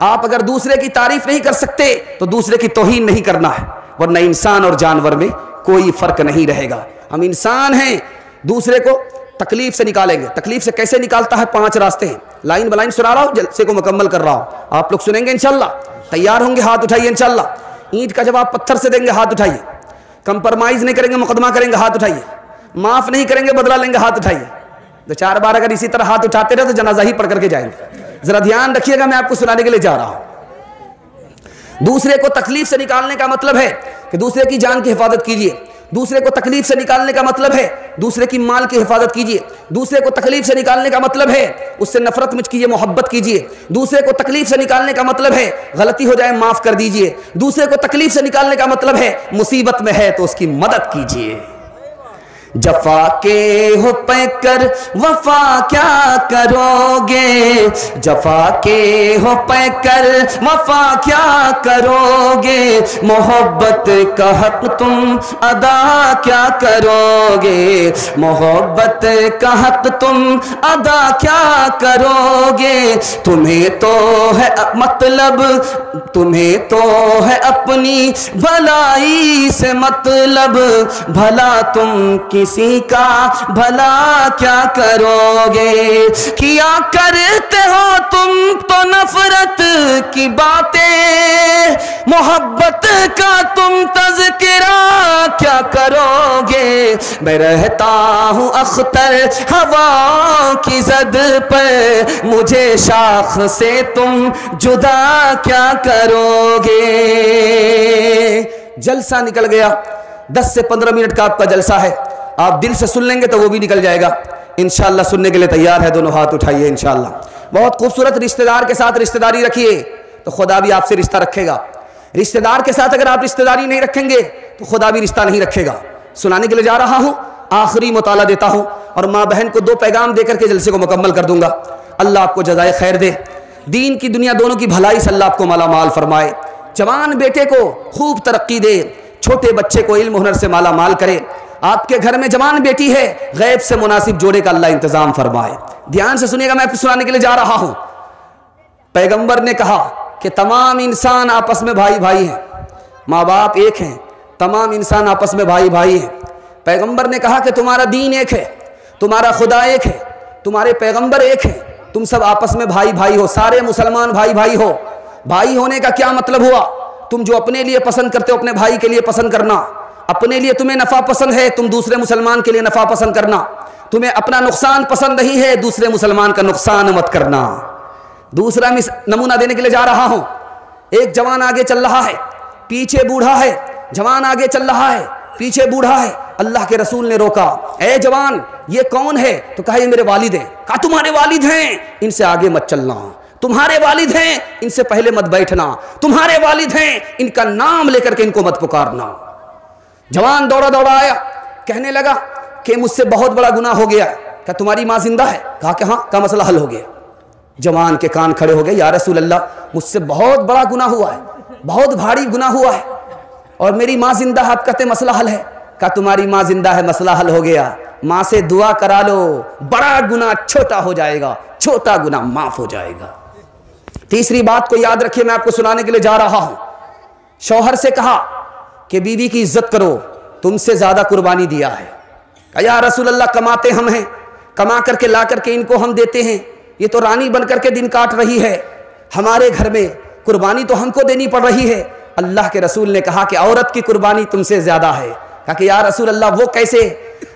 آپ اگر دوسرے کی تعریف نہیں کر سکتے تو دوسرے کی توہین نہیں کرنا ہے، ورنہ انسان اور جانور میں کوئی فرق نہیں رہے گا۔ ہم انسان ہیں، دوسرے کو تکلیف سے نکالیں گے۔ تکلیف سے کیسے نکالتا ہے؟ 5 راستے ہیں، لائن بلائن سنا رہا ہوں، جلسے کو مکمل کر رہا ہوں، آپ لوگ سنیں گے انشاءاللہ۔ تیار ہوں گے؟ ہاتھ اٹھائیے انشاءاللہ۔ اینٹ کا جواب پتھر سے دیں گے، ہاتھ اٹھائیے۔ کمپرمائز نہیں کریں گے، مقدمہ کریں گے، ہاتھ اٹھائیے۔ معاف نہیں کریں گے، بدلہ لیں گے، ہاتھ اٹھائیے۔ 2-4 بار اگر اسی طرح ہاتھ اٹھاتے رہے تو جنازہ ہی پڑھ کر کے جائیں گے۔ ذرا دھیان رکھیے گا، میں آپ کو سنانے کے لیے جا رہا ہوں۔ دوسرے کو تکلیف سے نکالنے کا مطلب ہے کہ دوسرے کی جان کی حفاظت کیجیے۔ دوسرے کو تکلیف سے نکالنے کا مطلب ہے دوسرے کی مال کی حفاظت کیجیے۔ دوسرے کو تکلیف سے نکالنے کا مطلب ہے اس سے نفرت مت کیجیے، محبت کیجیے۔ دوسرے کو تکلیف سے نکالنے کا مطلب ہے غلطی ہو جائے معاف کر دیجیے۔ دوسرے کو تکلیف سے نکالنے کا مطلب ہے مصیبت میں ہے تو اس کی مدد کیجیے۔ جفا کے ہو پہ کر وفا کیا کرو گے، جفا کے ہو پہ کر وفا کیا کرو گے، محبت کا حق تم ادا کیا کرو گے، محبت کا حق تم ادا کیا کرو گے۔ تمہیں تو ہے مطلب، تمہیں تو ہے اپنی بھلائی سے مطلب، بھلا تم کسی کا بھلا کیا کرو گے۔ کیا کرتے ہو تم تو نفرت کی باتیں، محبت کا تم تذکرہ کیا کرو گے۔ میں رہتا ہوں اختر ہوا کی زد پر، مجھے شاخ سے تم جدا کیا کرو گے۔ جلسہ نکل گیا، 10 سے 15 منٹ کا آپ کا جلسہ ہے، آپ دل سے سن لیں گے تو وہ بھی نکل جائے گا انشاءاللہ۔ سننے کے لیے تیار ہے؟ دونوں ہاتھ اٹھائیے انشاءاللہ۔ بہت خوبصورت، رشتہ دار کے ساتھ رشتہ داری رکھیے تو خدا بھی آپ سے رشتہ رکھے گا۔ رشتہ دار کے ساتھ اگر آپ رشتہ داری نہیں رکھیں گے تو خدا بھی رشتہ نہیں رکھے گا۔ سنانے کے لیے جا رہا ہوں، آخری مطالعہ دیتا ہوں اور ماں بہن کو 2 پیغام دے کر کے جلسے کو مکمل کر دوں گا۔ اللہ آپ کو جزائے خیر دے، دین کی دنیا دونوں کی بھلائی سے اللہ آپ کو مالا مال فرمائے۔ جوان بیٹے کو خوب ترقی دے، چھوٹے بچے کو علم ہنر سے مالا مال کرے۔ آپ کے گھر میں جوان بیٹی ہے، غیب سے مناسب جوڑے کا اللہ انتظام فرمائے۔ دھیان سے سنیے گا، میں سنانے کے لیے جا رہا ہوں۔ پیغمبر نے کہا کہ تمام انسان آپس میں بھائی بھائی ہیں، ماں باپ ایک ہیں، تمام انسان آپس میں بھائی بھائی ہیں۔ پیغمبر نے کہا کہ تمہارا دین ایک ہے، تمہارا خدا ایک ہے، تمہارے پیغمبر ایک ہیں، تم سب آپس میں بھائی بھائی ہو، سارے مسلمان بھائی بھائی ہو۔ بھائی ہونے کا کیا مطلب ہوا؟ تم جو اپنے لیے پسند کرتے ہو اپنے بھائی کے لیے پسند کرنا، اپنے لیے تمہیں نفع پسند ہے تم دوسرے مسلمان کے لیے نفع پسند کرنا، تمہیں اپنا نقصان پسند نہیں ہے دوسرے مسلمان کا نقصان مت کرنا۔ دوسرا نمونہ دینے کے لیے جا رہا ہوں۔ ایک جوان آگے چل رہا ہے، پیچھے بوڑھا ہے، جوان آگے چل رہا ہے، پیچھے بوڑھا ہے۔ اللہ کے رسول نے روکا، اے جوان یہ کون ہے؟ تو کہا یہ میرے والد ہیں۔ کہا تمہارے والد ہیں، ان سے آگے مت چلنا، تمہارے والد ہیں ان سے پہلے مت بیٹھنا، تمہارے والد ہیں ان کا نام لے کر کے ان کو مت پکارنا۔ جوان دوڑا دوڑا آیا، کہنے لگا کہ مجھ سے بہت بڑا گناہ ہو گیا۔ کہا تمہاری ماں زندہ ہے؟ کہا کہ ہاں۔ کا مسئلہ حل ہو گیا۔ جوان کے کان کھڑے ہو گئے، یا رسول اللہ مجھ سے بہت بڑا گناہ ہوا ہے، بہت بھاری گناہ ہوا ہے اور میری ماں زندہ ہے، آپ کہتے مسئلہ حل ہے۔ کہا تمہاری ماں زندہ ہے، مسئلہ حل ہو گیا، ماں سے دعا کرا لو، بڑا گناہ چھوٹا ہو جائے گا، چھوٹا گناہ معاف ہو جائے گا۔ تیسری بات کو یاد رکھیے، میں آپ کو سنانے کے لیے جا رہا ہوں۔ شوہر سے کہا کہ بیوی کی عزت کرو، تم سے زیادہ قربانی دیا ہے۔ کہا یا رسول اللہ کماتے ہم ہیں، کما کر کے لا کر کے ان کو ہم دیتے ہیں، یہ تو رانی بن کر کے دن کاٹ رہی ہے، ہمارے گھر میں قربانی تو ہم کو دینی پڑ رہی ہے۔ اللہ کے رسول نے کہا کہ عورت کی قربانی تم سے زیادہ ہے۔ کہا کہ یا رسول اللہ وہ کیسے؟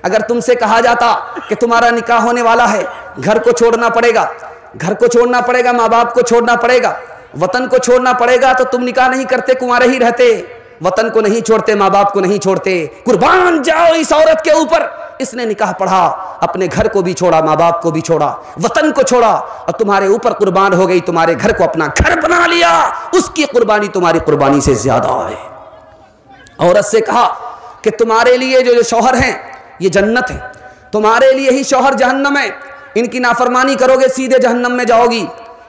اگر تم سے کہا جاتا کہ تمہارا نکاح ہونے والا ہے، گھر کو چھوڑنا پڑے گا، گھر کو چھوڑنا پڑے گا، ماں باپ کو چھوڑنا پڑے گا، وطن کو چھوڑنا پڑے گا، تو تم نکاح نہیں کرتے، کنوارے ہی رہتے، وطن کو نہیں چھوڑتے، ماں باپ کو نہیں چھوڑتے، قربان جاؤ اس عورت کے اوپر۔ اس نے نکاح پڑھا، اپنے گھر کو بھی چھوڑا، ماں باپ کو بھی چھوڑا، وطن کو چھوڑا اور تمہارے اوپر قربان ہو گئی، تمہارے گھر کو اپنا گھر بنا لیا، اس کی قربانی تمہاری قربانی سے زیادہ ہے۔ عورت سے کہا کہ تمہارے لیے جو شوہر ہیں یہ جنت ہے، تمہارے لیے ہی شوہر جہنم ہے، ان کی نافرمانی کرو گے سیدھے جہنم میں جاؤ گی،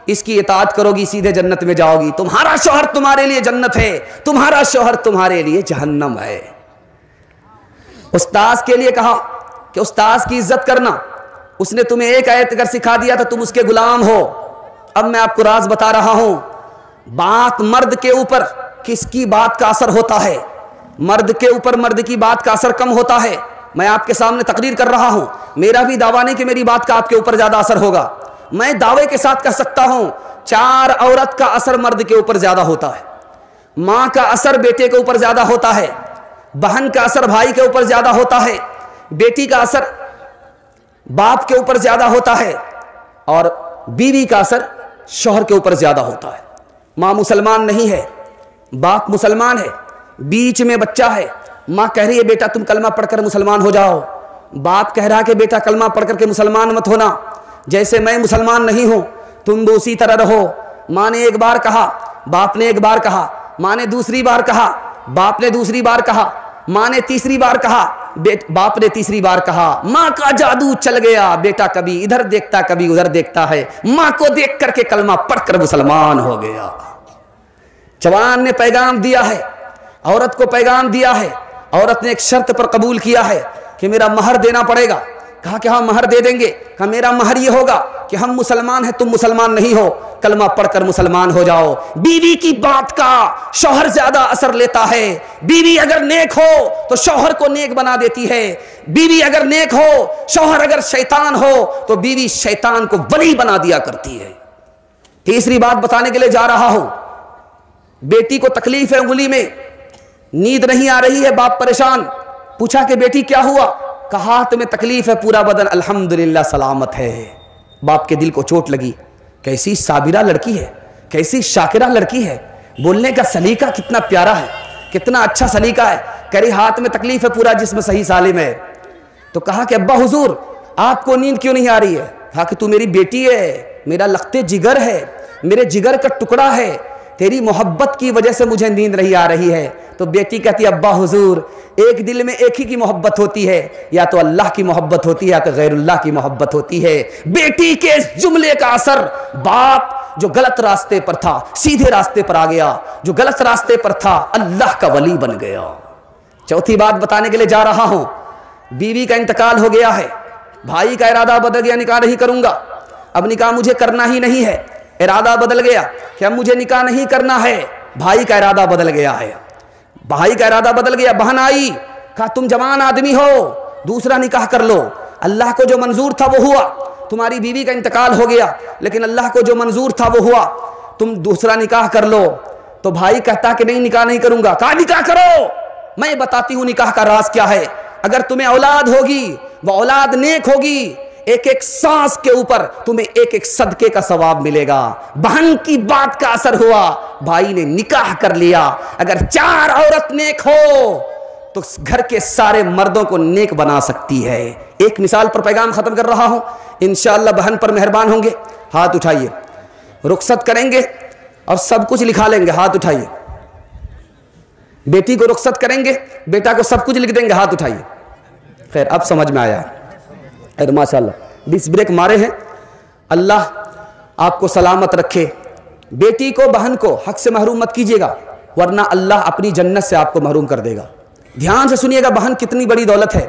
اس کی اطاعت کرو گی سیدھے جنت میں جاؤ گی۔ تمہارا شوہر تمہارے لیے جنت ہے، تمہارا شوہر تمہارے لیے جہنم ہے۔ استاذ کے لیے کہا کہ استاذ کی عزت کرنا، اس نے تمہیں ایک آیت اگر سکھا دیا تو تم اس کے غلام ہو۔ اب میں آپ کو راز بتا رہا ہوں، بات مرد کے اوپر کس کی بات کا اثر ہوتا ہے، مرد کے اوپر مرد کی بات کا اثر کم ہوتا ہے. میں آپ کے سامنے تقریر کر رہا ہوں, میرا بھی دعویٰ نہیں کہ میری بات کا آپ کے اوپر زیادہ اثر ہوگا. میں دعوے کے ساتھ کہہ سکتا ہوں 4 عورت کا اثر مرد کے اوپر زیادہ ہوتا ہے. ماں کا اثر بیٹے کے اوپر زیادہ ہوتا ہے, بہن کا اثر بھائی کے اوپر زیادہ ہوتا ہے, بیٹی کا اثر باپ کے اوپر زیادہ ہوتا ہے, اور بیوی کا اثر شوہر کے اوپر زیادہ ہوتا ہے. ماں مسلمان نہیں ہے, باپ مسلمان ہے, بیچ میں بچہ ہے. ماں کہہ رہی ہے بیٹا تم کلمہ پڑھ کر مسلمان ہو جاؤ, باپ کہہ رہا کہ بیٹا کلمہ پڑھ کر کے مسلمان مت ہونا, جیسے میں مسلمان نہیں ہوں تم بھی اسی طرح رہو. ماں نے ایک بار کہا, باپ نے ایک بار کہا, ماں نے دوسری بار کہا, باپ نے دوسری بار کہا, ماں نے تیسری بار کہا, باپ نے تیسری بار کہا. ماں کا جادو چل گیا, بیٹا کبھی ادھر دیکھتا کبھی ادھر دیکھتا ہے, ماں کو دیکھ کر کے کلمہ پڑھ کر مسلمان ہو گیا. جوان نے پیغام دیا ہے, عورت کو پیغام دیا ہے. عورت نے ایک شرط پر قبول کیا ہے کہ میرا مہر دینا پڑے گا. کہا کہ ہاں مہر دے دیں گے. کہا میرا مہر یہ ہوگا کہ ہم مسلمان ہیں تم مسلمان نہیں ہو, کلمہ پڑھ کر مسلمان ہو جاؤ. بیوی کی بات کا شوہر زیادہ اثر لیتا ہے. بیوی اگر نیک ہو تو شوہر کو نیک بنا دیتی ہے. بیوی اگر نیک ہو, شوہر اگر شیطان ہو تو بیوی شیطان کو ولی بنا دیا کرتی ہے. تیسری بات بتانے کے لیے جا رہا ہوں. بیٹی کو تکلیف ہے انگلی میں, نیند نہیں آ رہی ہے, باپ پریشان. پوچھا کہ بیٹی کیا ہوا؟ کہا تمہیں تکلیف ہے, پورا بدن الحمدللہ سلامت ہے. باپ کے دل کو چوٹ لگی. کیسی صابرہ لڑکی ہے, کیسی شاکرہ لڑکی ہے, بولنے کا سلیقہ کتنا پیارا ہے, کتنا اچھا سلیقہ ہے. کہہ رہی ہاتھ میں تکلیف ہے, پورا جسم صحیح سالم ہے. تو کہا کہ ابا حضور آپ کو نیند کیوں نہیں آ رہی ہے؟ کہا کہ تو میری بیٹی ہے, میرا لخت جگر ہے, میرے جگر کا ٹکڑا ہے, تیری محبت کی وجہ سے مجھے نیند نہیں آ رہی ہے. تو بیٹی کہتی ابا حضور ایک دل میں ایک ہی کی محبت ہوتی ہے, یا تو اللہ کی محبت ہوتی ہے یا تو غیر اللہ کی محبت ہوتی ہے. بیٹی کے اس جملے کا اثر, باپ جو غلط راستے پر تھا سیدھے راستے پر آ گیا, جو غلط راستے پر تھا اللہ کا ولی بن گیا. چوتھی بات بتانے کے لیے جا رہا ہوں. بیوی کا انتقال ہو گیا ہے, بھائی کا ارادہ بدل گیا نکاح نہیں کروں گا, اب نکاح مجھے کرنا ہی نہیں ہے. ارادہ بدل گیا کہ اب مجھے نکاح نہیں کرنا ہے. بھائی کا ارادہ بدل گیا ہے, بھائی کا ارادہ بدل گیا. بہن آئی, کہا تم جوان آدمی ہو, دوسرا نکاح کر لو. اللہ کو جو منظور تھا وہ ہوا. تمہاری بیوی کا انتقال ہو گیا لیکن اللہ کو جو منظور تھا وہ ہوا, تم دوسرا نکاح کر لو. تو بھائی کہتا کہ نہیں نکاح نہیں کروں گا. کہا نکاح کرو, میں بتاتی ہوں نکاح کا راز کیا ہے. اگر تمہیں اولاد ہوگی, وہ اولاد نیک ہوگی, ایک ایک سانس کے اوپر تمہیں ایک ایک صدقے کا ثواب ملے گا. بہن کی بات کا اثر ہوا, بھائی نے نکاح کر لیا. اگر 4 عورت نیک ہو تو گھر کے سارے مردوں کو نیک بنا سکتی ہے. ایک مثال پر پیغام ختم کر رہا ہوں. انشاءاللہ بہن پر مہربان ہوں گے, ہاتھ اٹھائیے. رخصت کریں گے اور سب کچھ لکھا لیں گے, ہاتھ اٹھائیے. بیٹی کو رخصت کریں گے, بیٹا کو سب کچھ لکھ دیں گے, ہاتھ اٹھائیے. خیر اب سمجھ میں آیا. ماشاءاللہ 20 بریک مارے ہیں. اللہ آپ کو سلامت رکھے. بیٹی کو بہن کو حق سے محروم مت کیجیے گا, ورنہ اللہ اپنی جنت سے آپ کو محروم کر دے گا. دھیان سے سنیے گا, بہن کتنی بڑی دولت ہے.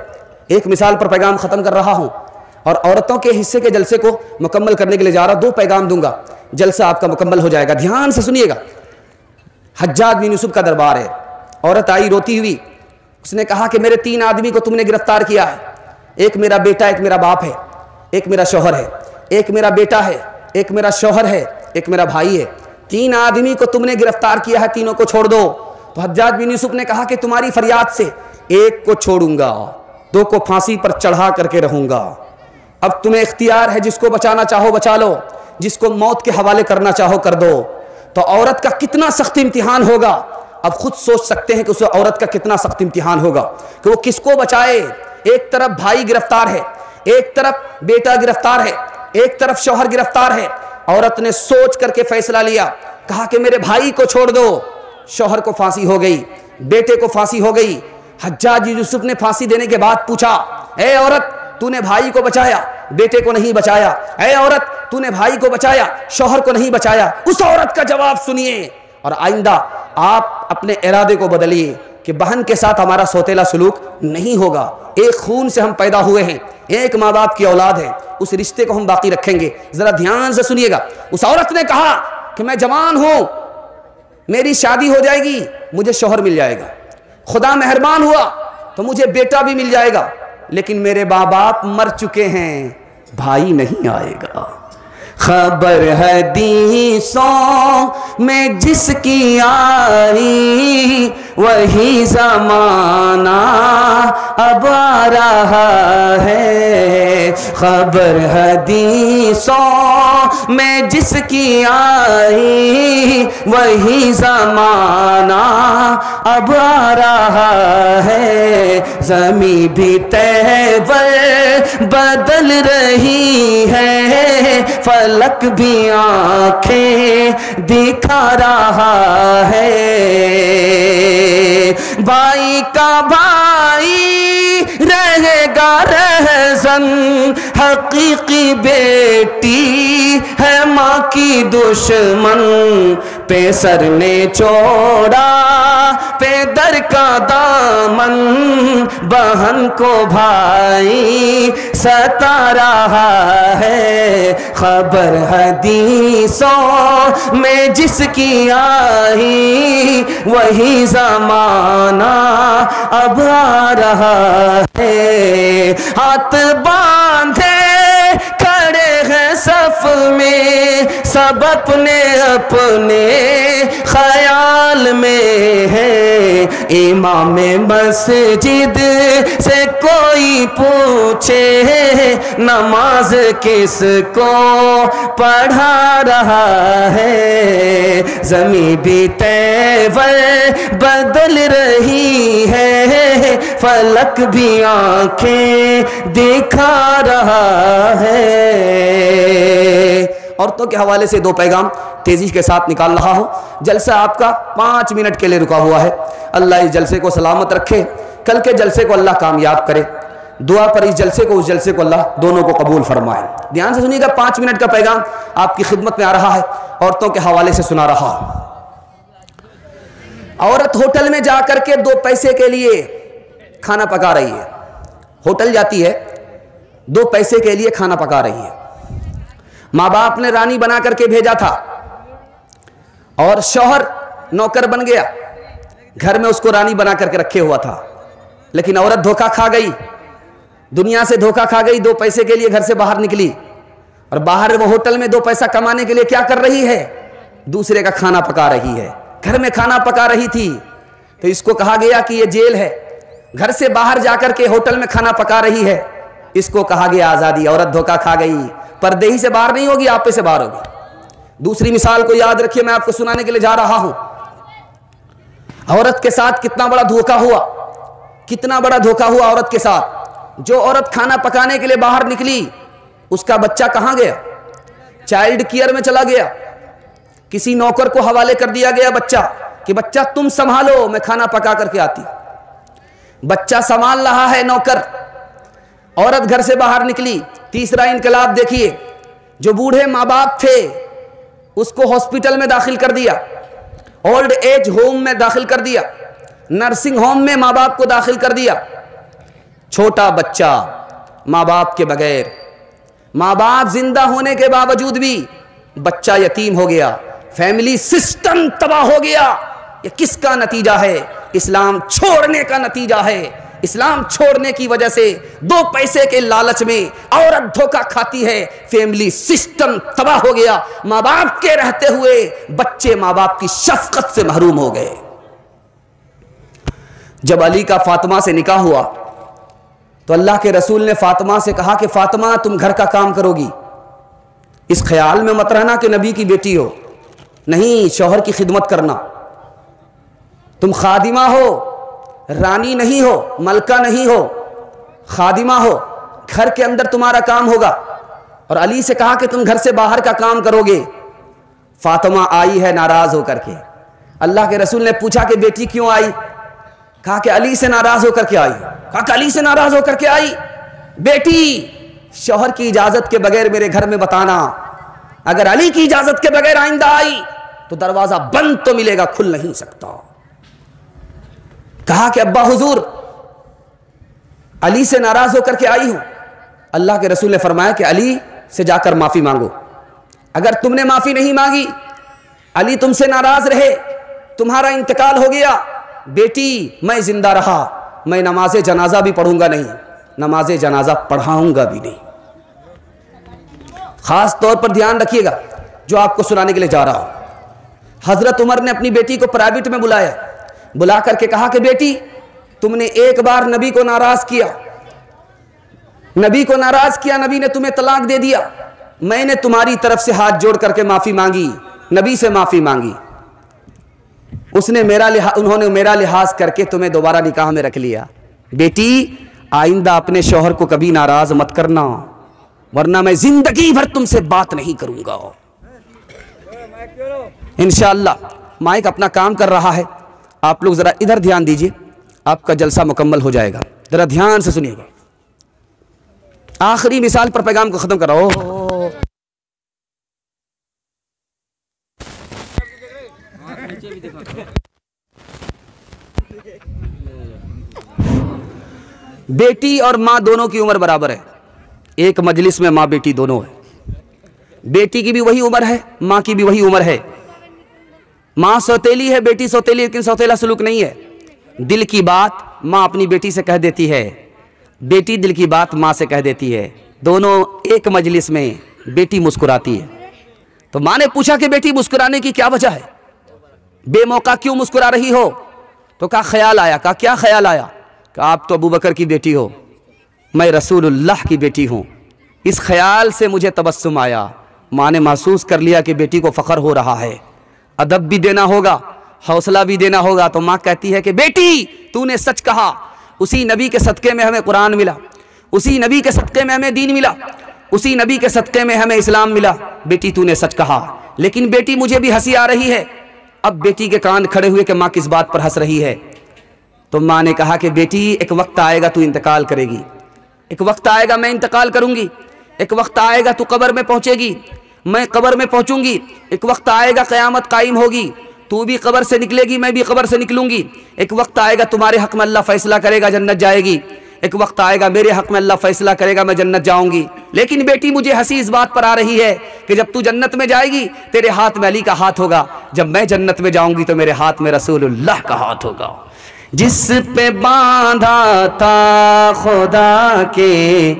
ایک مثال پر پیغام ختم کر رہا ہوں اور عورتوں کے حصے کے جلسے کو مکمل کرنے کے لیے جا رہا ہوں. 2 پیغام دوں گا, جلسہ آپ کا مکمل ہو جائے گا. دھیان سے سنیے گا. حجاج بن یوسف کا دربار ہے. عورت آئی روتی ہوئی, اس نے کہا کہ میرے 3 آدمی کو تم نے گرفتار کیا ہے. ایک میرا بیٹا, ایک میرا باپ ہے, ایک میرا شوہر ہے. ایک میرا بیٹا ہے, ایک میرا شوہر ہے, ایک میرا بھائی ہے. 3 آدمی کو تم نے گرفتار کیا ہے, تینوں کو چھوڑ دو. تو حجاج بن یوسف نے کہا کہ تمہاری فریاد سے ایک کو چھوڑوں گا, 2 کو پھانسی پر چڑھا کر کے رہوں گا. اب تمہیں اختیار ہے, جس کو بچانا چاہو بچا لو, جس کو موت کے حوالے کرنا چاہو کر دو. تو عورت کا کتنا سخت امتحان ہوگا, اب خود سوچ سکتے ہیں کہ اس عورت کا کتنا سخت امتحان ہوگا کہ وہ کس کو بچائے. ایک طرف بھائی گرفتار ہے, ایک طرف بیٹا گرفتار ہے, ایک طرف شوہر گرفتار ہے. عورت نے سوچ کر کے فیصلہ لیا, کہا کہ میرے بھائی کو چھوڑ دو. شوہر کو پھانسی ہو گئی, بیٹے کو پھانسی ہو گئی. حجاج یوسف نے پھانسی دینے کے بعد پوچھا, اے عورت تو نے بھائی کو بچایا, بیٹے کو نہیں بچایا. اے عورت تو نے بھائی کو بچایا, شوہر کو نہیں بچایا. اس عورت کا جواب سنیے اور آئندہ آپ اپنے ارادے کو بدلیے کہ بہن کے ساتھ ہمارا سوتیلا سلوک نہیں ہوگا. ایک خون سے ہم پیدا ہوئے ہیں, ایک ماں باپ کی اولاد ہے, اس رشتے کو ہم باقی رکھیں گے. ذرا دھیان سے سنیے گا. اس عورت نے کہا کہ میں جوان ہوں, میری شادی ہو جائے گی, مجھے شوہر مل جائے گا. خدا مہربان ہوا تو مجھے بیٹا بھی مل جائے گا، لیکن میرے ماں باپ مر چکے ہیں، بھائی نہیں آئے گا۔ خبر حدیثوں میں جس کی آئی وہی زمانہ اب آ رہا ہے۔ خبر حدیثوں میں جس کی آئی وہی زمانہ اب آ رہا ہے۔ زمین بھی تہور بدل رہی ہے، فلک بھی آنکھیں دکھا رہا ہے۔ بھائی کا بھائی رہے گا رہزن، حقیقی بیٹی ہے ماں کی دشمن۔ پیسر نے چھوڑا پیدر کا دامن، بہن کو بھائی ستا رہا ہے۔ خبر حدیثوں میں جس کی آئی وہی زمانہ اب آ رہا ہے۔ ہاتھ باندھے کھڑے ہیں صف میں، سب اپنے اپنے خیال میں ہے۔ امام مسجد سے کوئی پوچھے نماز کس کو پڑھا رہا ہے۔ زمین بھی تہور بدل رہی ہے، فلک بھی آنکھیں دکھا رہا ہے۔ عورتوں کے حوالے سے 2 پیغام تیزی کے ساتھ نکال رہا ہوں۔ جلسہ آپ کا 5 منٹ کے لیے رکا ہوا ہے۔ اللہ اس جلسے کو سلامت رکھے، کل کے جلسے کو اللہ کامیاب کرے۔ دعا پر اس جلسے کو اس جلسے کو اللہ دونوں کو قبول فرمائے۔ دھیان سے سنیے گا، 5 منٹ کا پیغام آپ کی خدمت میں آ رہا ہے، عورتوں کے حوالے سے سنا رہا ہوں۔ عورت ہوٹل میں جا کر کے 2 پیسے کے لیے کھانا پکا رہی ہے۔ ہوٹل جاتی ہے، 2 پیسے کے لیے کھانا پکا رہی ہے۔ ماں باپ نے رانی بنا کر کے بھیجا تھا اور شوہر نوکر بن گیا، گھر میں اس کو رانی بنا کر کے رکھے ہوا تھا، لیکن عورت دھوکہ کھا گئی، دنیا سے دھوکہ کھا گئی، 2 پیسے کے لیے گھر سے باہر نکلی اور باہر وہ ہوٹل میں 2 پیسہ کمانے کے لیے کیا کر رہی ہے؟ دوسرے کا کھانا پکا رہی ہے۔ گھر میں کھانا پکا رہی تھی تو اس کو کہا گیا کہ یہ جیل ہے۔ گھر سے باہر جا کر کے ہوٹل میں کھانا پکا رہی ہے، اس کو کہا گیا آزادی۔ عورت دھوکہ کھا گئی، پردے ہی سے باہر نہیں ہوگی، آپ پہ سے باہر ہوگی۔ دوسری مثال کو یاد رکھیے، میں آپ کو سنانے کے لیے جا رہا ہوں۔ عورت کے ساتھ کتنا بڑا دھوکہ ہوا، کتنا بڑا دھوکہ ہوا عورت کے ساتھ۔ جو عورت کھانا پکانے کے لیے باہر نکلی، اس کا بچہ کہاں گیا؟ چائلڈ کیئر میں چلا گیا، کسی نوکر کو حوالے کر دیا گیا بچہ کہ بچہ تم سنبھالو، میں کھانا پکا کر کے آتی۔ بچہ سنبھال رہا ہے نوکر، عورت گھر سے باہر نکلی۔ تیسرا انقلاب دیکھیے، جو بوڑھے ماں باپ تھے اس کو ہاسپٹل میں داخل کر دیا، اولڈ ایج ہوم میں داخل کر دیا، نرسنگ ہوم میں ماں باپ کو داخل کر دیا۔ چھوٹا بچہ ماں باپ کے بغیر، ماں باپ زندہ ہونے کے باوجود بھی بچہ یتیم ہو گیا، فیملی سسٹم تباہ ہو گیا۔ یہ کس کا نتیجہ ہے؟ اسلام چھوڑنے کا نتیجہ ہے۔ اسلام چھوڑنے کی وجہ سے 2 پیسے کے لالچ میں عورت دھوکہ کھاتی ہے، فیملی سسٹم تباہ ہو گیا۔ ماں باپ کے رہتے ہوئے بچے ماں باپ کی شفقت سے محروم ہو گئے۔ جب علی کا فاطمہ سے نکاح ہوا تو اللہ کے رسول نے فاطمہ سے کہا کہ فاطمہ تم گھر کا کام کرو گی، اس خیال میں مت رہنا کہ نبی کی بیٹی ہو، نہیں، شوہر کی خدمت کرنا، تم خادمہ ہو، رانی نہیں ہو، ملکہ نہیں ہو، خادمہ ہو، گھر کے اندر تمہارا کام ہوگا۔ اور علی سے کہا کہ تم گھر سے باہر کا کام کرو گے۔ فاطمہ آئی ہے ناراض ہو کر کے۔ اللہ کے رسول نے پوچھا کہ بیٹی کیوں آئی؟ کہا کہ علی سے ناراض ہو کر کے آئی۔ کہا کہ علی سے ناراض ہو کر کے آئی؟ بیٹی، شوہر کی اجازت کے بغیر میرے گھر میں بتانا، اگر علی کی اجازت کے بغیر آئندہ آئی تو دروازہ بند تو ملے گا، کھل نہیں سکتا۔ کہا کہ ابا حضور علی سے ناراض ہو کر کے آئی ہوں۔ اللہ کے رسول نے فرمایا کہ علی سے جا کر معافی مانگو، اگر تم نے معافی نہیں مانگی، علی تم سے ناراض رہے، تمہارا انتقال ہو گیا، بیٹی میں زندہ رہا میں نماز جنازہ بھی پڑھوں گا نہیں، نماز جنازہ پڑھاؤں گا بھی نہیں۔ خاص طور پر دھیان رکھیے گا جو آپ کو سنانے کے لیے جا رہا ہوں۔ حضرت عمر نے اپنی بیٹی کو پرائیویٹ میں بلایا، بلا کر کے کہا کہ بیٹی تم نے ایک بار نبی کو ناراض کیا، نبی کو ناراض کیا، نبی نے تمہیں طلاق دے دیا، میں نے تمہاری طرف سے ہاتھ جوڑ کر کے معافی مانگی، نبی سے معافی مانگی، انہوں نے میرا لحاظ کر کے تمہیں دوبارہ نکاح میں رکھ لیا۔ بیٹی آئندہ اپنے شوہر کو کبھی ناراض مت کرنا، ورنہ میں زندگی بھر تم سے بات نہیں کروں گا۔ انشاءاللہ مائک اپنا کام کر رہا ہے، آپ لوگ ذرا ادھر دھیان دیجئے، آپ کا جلسہ مکمل ہو جائے گا، ذرا دھیان سے سنیے گا۔ آخری مثال پر پیغام کو ختم کر رہا ہوں۔ بیٹی اور ماں دونوں کی عمر برابر ہے، ایک مجلس میں ماں بیٹی دونوں ہے، بیٹی کی بھی وہی عمر ہے، ماں کی بھی وہی عمر ہے۔ ماں سوتیلی ہے، بیٹی سوتیلی، لیکن سوتیلا سلوک نہیں ہے۔ دل کی بات ماں اپنی بیٹی سے کہہ دیتی ہے، بیٹی دل کی بات ماں سے کہہ دیتی ہے، دونوں ایک مجلس میں، بیٹی مسکراتی ہے۔ تو ماں نے پوچھا کہ بیٹی مسکرانے کی کیا وجہ ہے، بے موقع کیوں مسکرا رہی ہو؟ تو کہا خیال آیا۔ کہا کیا خیال آیا؟ کہ آپ تو ابو بکر کی بیٹی ہو، میں رسول اللہ کی بیٹی ہوں، اس خیال سے مجھے تبسم آیا۔ ماں نے محسوس کر لیا کہ بیٹی کو فخر ہو رہا ہے، ادب بھی دینا ہوگا، حوصلہ بھی دینا ہوگا، تو ماں کہتی ہے کہ بیٹی تو نے سچ کہا، اسی نبی کے صدقے میں ہمیں قرآن ملا، اسی نبی کے صدقے میں ہمیں دین ملا، اسی نبی کے صدقے میں ہمیں اسلام ملا، بیٹی تو نے سچ کہا۔ لیکن بیٹی مجھے بھی ہنسی آ رہی ہے۔ اب بیٹی کے کان کھڑے ہوئے کہ ماں کس بات پر ہنس رہی ہے؟ تو ماں نے کہا کہ بیٹی ایک وقت آئے گا تو انتقال کرے گی، ایک وقت آئے گا میں انتقال کروں گی، ایک وقت آئے گا تو قبر میں پہنچے گی، میں قبر میں پہنچوں گی، ایک وقت آئے گا قیامت قائم ہوگی، تو بھی قبر سے نکلے گی، میں بھی قبر سے نکلوں گی، ایک وقت آئے گا تمہارے حق میں اللہ فیصلہ کرے گا، جنت جائے گی، ایک وقت آئے گا میرے حق میں اللہ فیصلہ کرے گا، میں جنت جاؤں گی۔ لیکن بیٹی مجھے ہنسی اس بات پر آ رہی ہے کہ جب تو جنت میں جائے گی تیرے ہاتھ میں علی کا ہاتھ ہوگا، جب میں جنت میں جاؤں گی تو میرے ہاتھ میں رسول اللہ کا ہاتھ ہوگا۔ جس پہ باندھا تھا خدا کے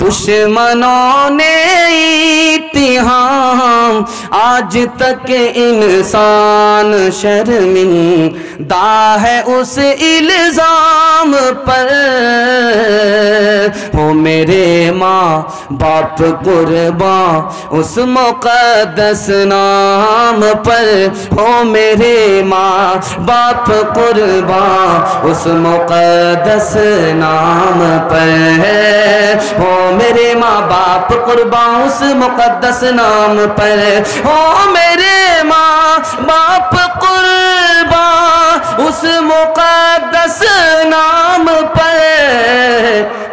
دشمنوں نے اتہام، آج تک انسان شرمندہ ہے اس الزام پر۔ ہو میرے ماں باپ قرباں اس مقدس نام پر، ہو میرے ماں باپ قرباں اس مقدس نام پر، ہو میرے ماں باپ قربان اس مقدس نام پر، ہو میرے ماں باپ قربان اس مقدس نام پر۔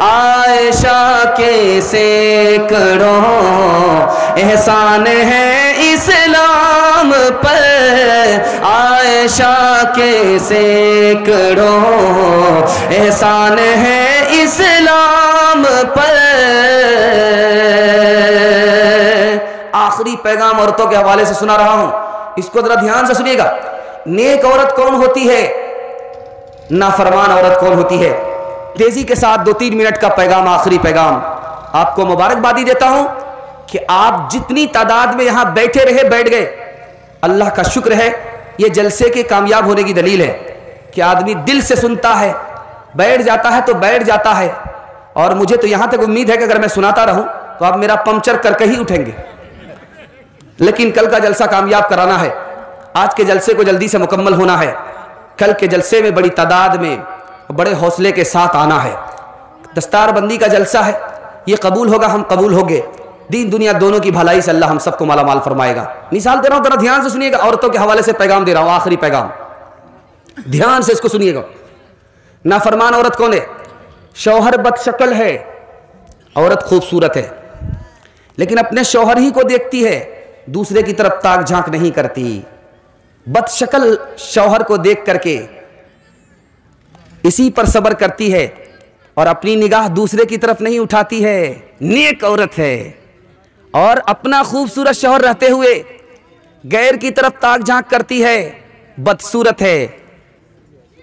عائشہ کے سینکڑوں احسان ہے اسلام پر، عائشہ کے سینکڑوں احسان ہے اسلام پر۔ آخری پیغام عورتوں کے حوالے سے سنا رہا ہوں، اس کو ذرا دھیان سے سنیے گا۔ نیک عورت کون ہوتی ہے، نافرمان عورت کون ہوتی ہے؟ تیزی کے ساتھ 2-3 منٹ کا پیغام، آخری پیغام۔ آپ کو مبارکبادی دیتا ہوں کہ آپ جتنی تعداد میں یہاں بیٹھے رہے بیٹھ گئے، اللہ کا شکر ہے۔ یہ جلسے کے کامیاب ہونے کی دلیل ہے کہ آدمی دل سے سنتا ہے، بیٹھ جاتا ہے تو بیٹھ جاتا ہے۔ اور مجھے تو یہاں تک امید ہے کہ اگر میں سناتا رہوں تو آپ میرا پنکچر کر کے ہی اٹھیں گے، لیکن کل کا جلسہ کامیاب کرانا ہے، آج کے جلسے کو جلدی سے مکمل ہونا ہے، کل کے جلسے میں بڑی تعداد میں بڑے حوصلے کے ساتھ آنا ہے۔ دستار بندی کا جلسہ ہے، یہ قبول ہوگا، ہم قبول ہوگے، دین دنیا دونوں کی بھلائی سے اللہ ہم سب کو مالا مال فرمائے گا۔ مثال دے رہا ہوں، ذرا دھیان سے سنیے گا، عورتوں کے حوالے سے پیغام دے رہا ہوں، آخری پیغام، دھیان سے اس کو سنیے گا۔ نافرمان عورت کون ہے؟ شوہر بد شکل ہے، عورت خوبصورت ہے، لیکن اپنے شوہر ہی کو دیکھتی ہے، دوسرے کی طرف تاک جھانک نہیں کرتی۔ بد شکل شوہر کو دیکھ کر کے اسی پر صبر کرتی ہے اور اپنی نگاہ دوسرے کی طرف نہیں اٹھاتی ہے، نیک عورت ہے۔ اور اپنا خوبصورت شوہر رہتے ہوئے غیر کی طرف تاک جھانک کرتی ہے، بدصورت ہے،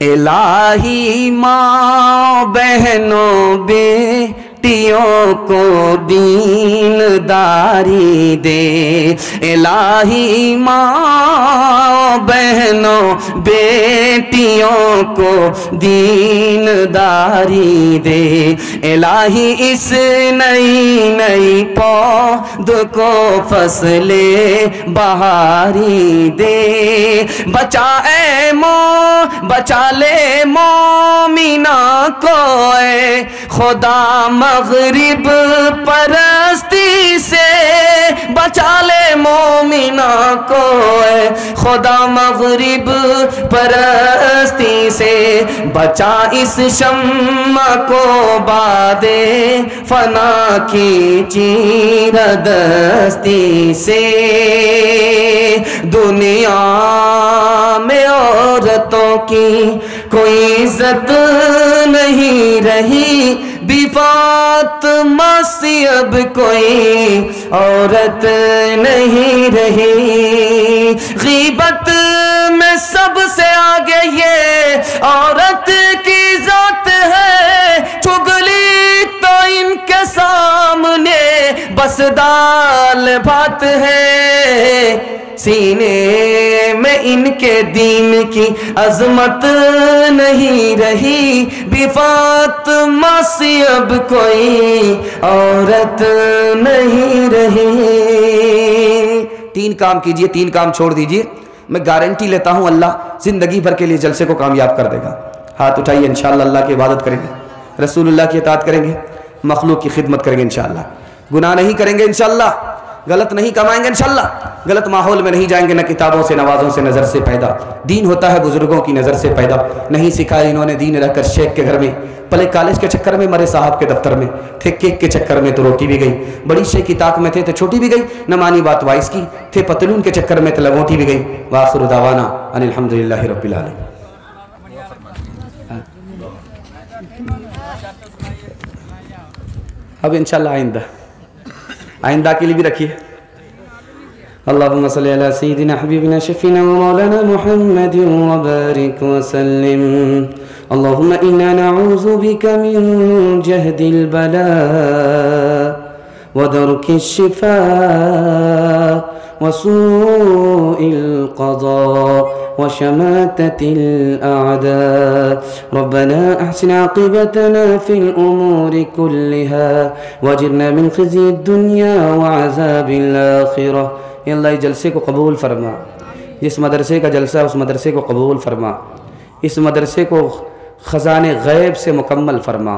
الہی ماں بہنوں بیٹیوں کو دینداری دے، الہی ماں بہنوں بیٹیوں کو دینداری دے، الہی اس نئی نئی پود کو فصل بہاری دے، بچا لے مومنہ کو اے خدا مغرب پرستی سے، بچا لے مومنہ کو اے خدا مغرب پرستی سے، بچا اس شمع کو باد فنا کی چیردستی سے، دنیا میں عورتوں کی کوئی عزت نہیں رہی، بی فاطمہ سی اب کوئی عورت نہیں رہی، غیبت میں سب سے آگے یہ عورت کی ذات ہے، چگلی تو ان کے سامنے بس دال بھات ہے، سینے میں ان کے دین کی عظمت نہیں رہی، بی فاطمہ سی اب کوئی عورت نہیں رہی۔ 3 کام کیجئے، 3 کام چھوڑ دیجئے، میں گارنٹی لیتا ہوں اللہ زندگی بھر کے لیے جلسے کو کامیاب کر دے گا۔ ہاتھ اٹھائیے، انشاءاللہ اللہ کی عبادت کریں گے، رسول اللہ کی اطاعت کریں گے، مخلوق کی خدمت کریں گے انشاءاللہ، گناہ نہیں کریں گے انشاءاللہ، غلط نہیں کمائیں گے انشاءاللہ، غلط ماحول میں نہیں جائیں گے، نہ کتابوں سے نوازوں سے نظر سے پیدا، دین ہوتا ہے بزرگوں کی نظر سے پیدا، نہیں سکھایا انہوں نے دین رہ کر شیخ کے گھر میں، پلے کالج کے چکر میں، مرے صاحب کے دفتر میں، تھے کیک کے چکر میں تو روٹی بھی گئی، بڑی شیخ کی طاق میں تھے تو چھوٹی بھی گئی، نہ مانی بات وائس کی، تھے پتلون کے چکر میں تو لنگوٹی بھی گئی، وآخر دعوانا ان الحمدللہ رب العالمین۔ اب انشاءاللہ آئندہ کے لیے بھی رکھیے۔ اللہم صلی علی سیدنا حبیبنا شفینا ومولانا محمد وبارک وسلم۔ اللہم انا نعوذ بک من جہد البلاء ودرک الشفاء وسوء القضاء وشماتة الأعداء، ربنا أحسن عاقبتنا في الأمور كلها واجرنا من خزي الدنيا وعذاب الآخرة۔ یا اللہ جلسے کو قبول فرما، جس مدرسے کا جلسہ اس مدرسے کو قبول فرما، اس مدرسے کو خزانے غیب سے مکمل فرما،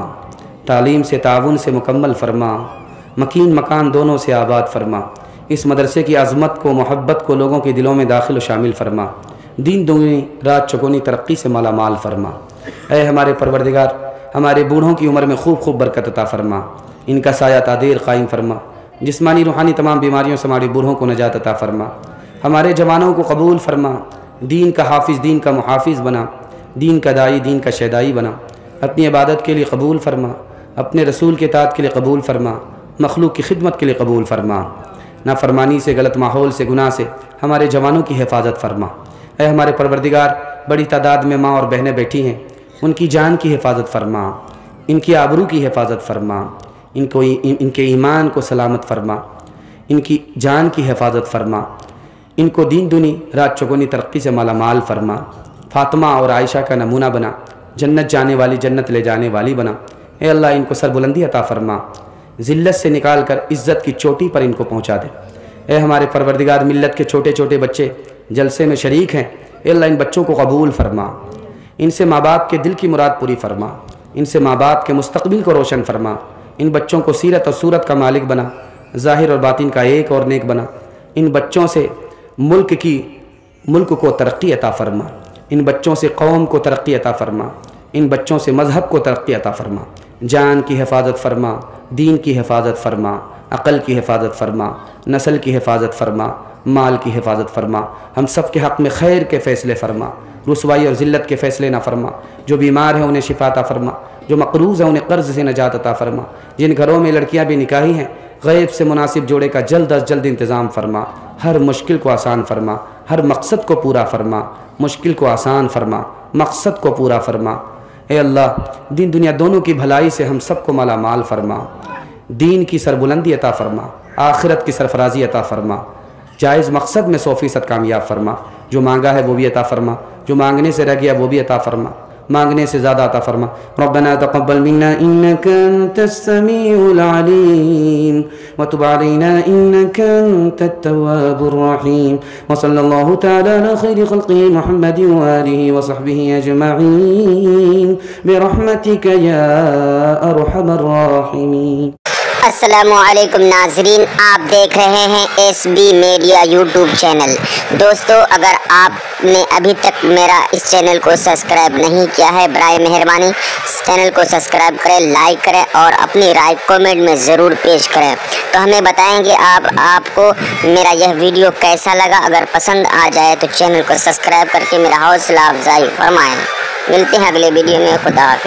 تعلیم سے تعاون سے مکمل فرما، مکین مکان دونوں سے آباد فرما، اس مدرسے کی عظمت کو محبت کو لوگوں کے دلوں میں داخل و شامل فرما، دین دگنی رات چگنی ترقی سے مالا مال فرما۔ اے ہمارے پروردگار، ہمارے بوڑھوں کی عمر میں خوب خوب برکت عطا فرما، ان کا سایہ تادیر قائم فرما، جسمانی روحانی تمام بیماریوں سے ہمارے بوڑھوں کو نجات عطا فرما، ہمارے جوانوں کو قبول فرما، دین کا حافظ دین کا محافظ بنا، دین کا دائی دین کا شیدائی بنا، اپنی عبادت کے لیے قبول فرما، اپنے رسول کے اطاعت کے لیے قبول فرما، مخلوق کی خدمت کے لیے قبول فرما، نافرمانی سے غلط ماحول سے گناہ سے ہمارے جوانوں کی حفاظت فرما۔ اے ہمارے پروردگار، بڑی تعداد میں ماں اور بہنیں بیٹھی ہیں، ان کی جان کی حفاظت فرما، ان کی آبرو کی حفاظت فرما، ان کے ایمان کو سلامت فرما، ان کی جان کی حفاظت فرما، ان کو دین دنی رات چگنی ترقی سے مالا مال فرما، فاطمہ اور عائشہ کا نمونہ بنا، جنت جانے والی جنت لے جانے والی بنا۔ اے اللہ ان کو سربلندی عطا فرما، ذلت سے نکال کر عزت کی چوٹی پر ان کو پہنچا دے۔ اے ہمارے پروردگار، ملت کے چھوٹے چھوٹے بچے جلسے میں شریک ہیں، اے اللہ ان بچوں کو قبول فرما، ان سے ماں باپ کے دل کی مراد پوری فرما، ان سے ماں باپ کے مستقبل کو روشن فرما، ان بچوں کو سیرت اور صورت کا مالک بنا، ظاہر اور باطن کا ایک اور نیک بنا، ان بچوں سے ملک کو ترقی عطا فرما، ان بچوں سے قوم کو ترقی عطا فرما، ان بچوں سے مذہب کو ترقی عطا فرما، جان کی حفاظت فرما، دین کی حفاظت فرما، عقل کی حفاظت فرما، نسل کی حفاظت فرما، مال کی حفاظت فرما، ہم سب کے حق میں خیر کے فیصلے فرما، رسوائی اور ذلت کے فیصلے نہ فرما، جو بیمار ہیں انہیں شفا عطا فرما، جو مقروض ہیں انہیں قرض سے نجات عطا فرما، جن گھروں میں لڑکیاں بے نکاحی ہیں غیب سے مناسب جوڑے کا جلد از جلد انتظام فرما، ہر مشکل کو آسان فرما، ہر مقصد کو پورا فرما، مشکل کو آسان فرما، مقصد کو پورا فرما۔ اے اللہ دین دنیا دونوں کی بھلائی سے ہم سب کو مالا مال فرما، دین کی سربلندی عطا فرما، آخرت کی سرفرازی عطا فرما، جائز مقصد میں 100% کامیاب فرما، جو مانگا ہے وہ بھی عطا فرما، جو مانگنے سے رہ گیا وہ بھی عطا فرما، مانگنے سے زیادہ عطا فرما۔ ربنا تقبل منا انك انت السميع العليم وتب علينا انك انت التواب الرحيم، وصلى الله تعالى على خير خلقه محمد وآله وصحبه اجمعين برحمتك يا ارحم الراحمين۔ السلام علیکم ناظرین، آپ دیکھ رہے ہیں S B media YouTube channel. دوستو اگر آپ نے ابھی تک میرا اس چینل کو سبسکرائب نہیں کیا ہے، برائے مہربانی اس چینل کو سبسکرائب کریں، لائک کریں اور اپنی رائے کومنٹ میں ضرور پیش کریں، تو ہمیں بتائیں گے آپ کو میرا یہ ویڈیو کیسا لگا۔ اگر پسند آ جائے تو چینل کو سبسکرائب کر کے میرا حوصلہ افزائی فرمائیں۔ ملتے ہیں اگلے ویڈیو میں، خدا حافظ۔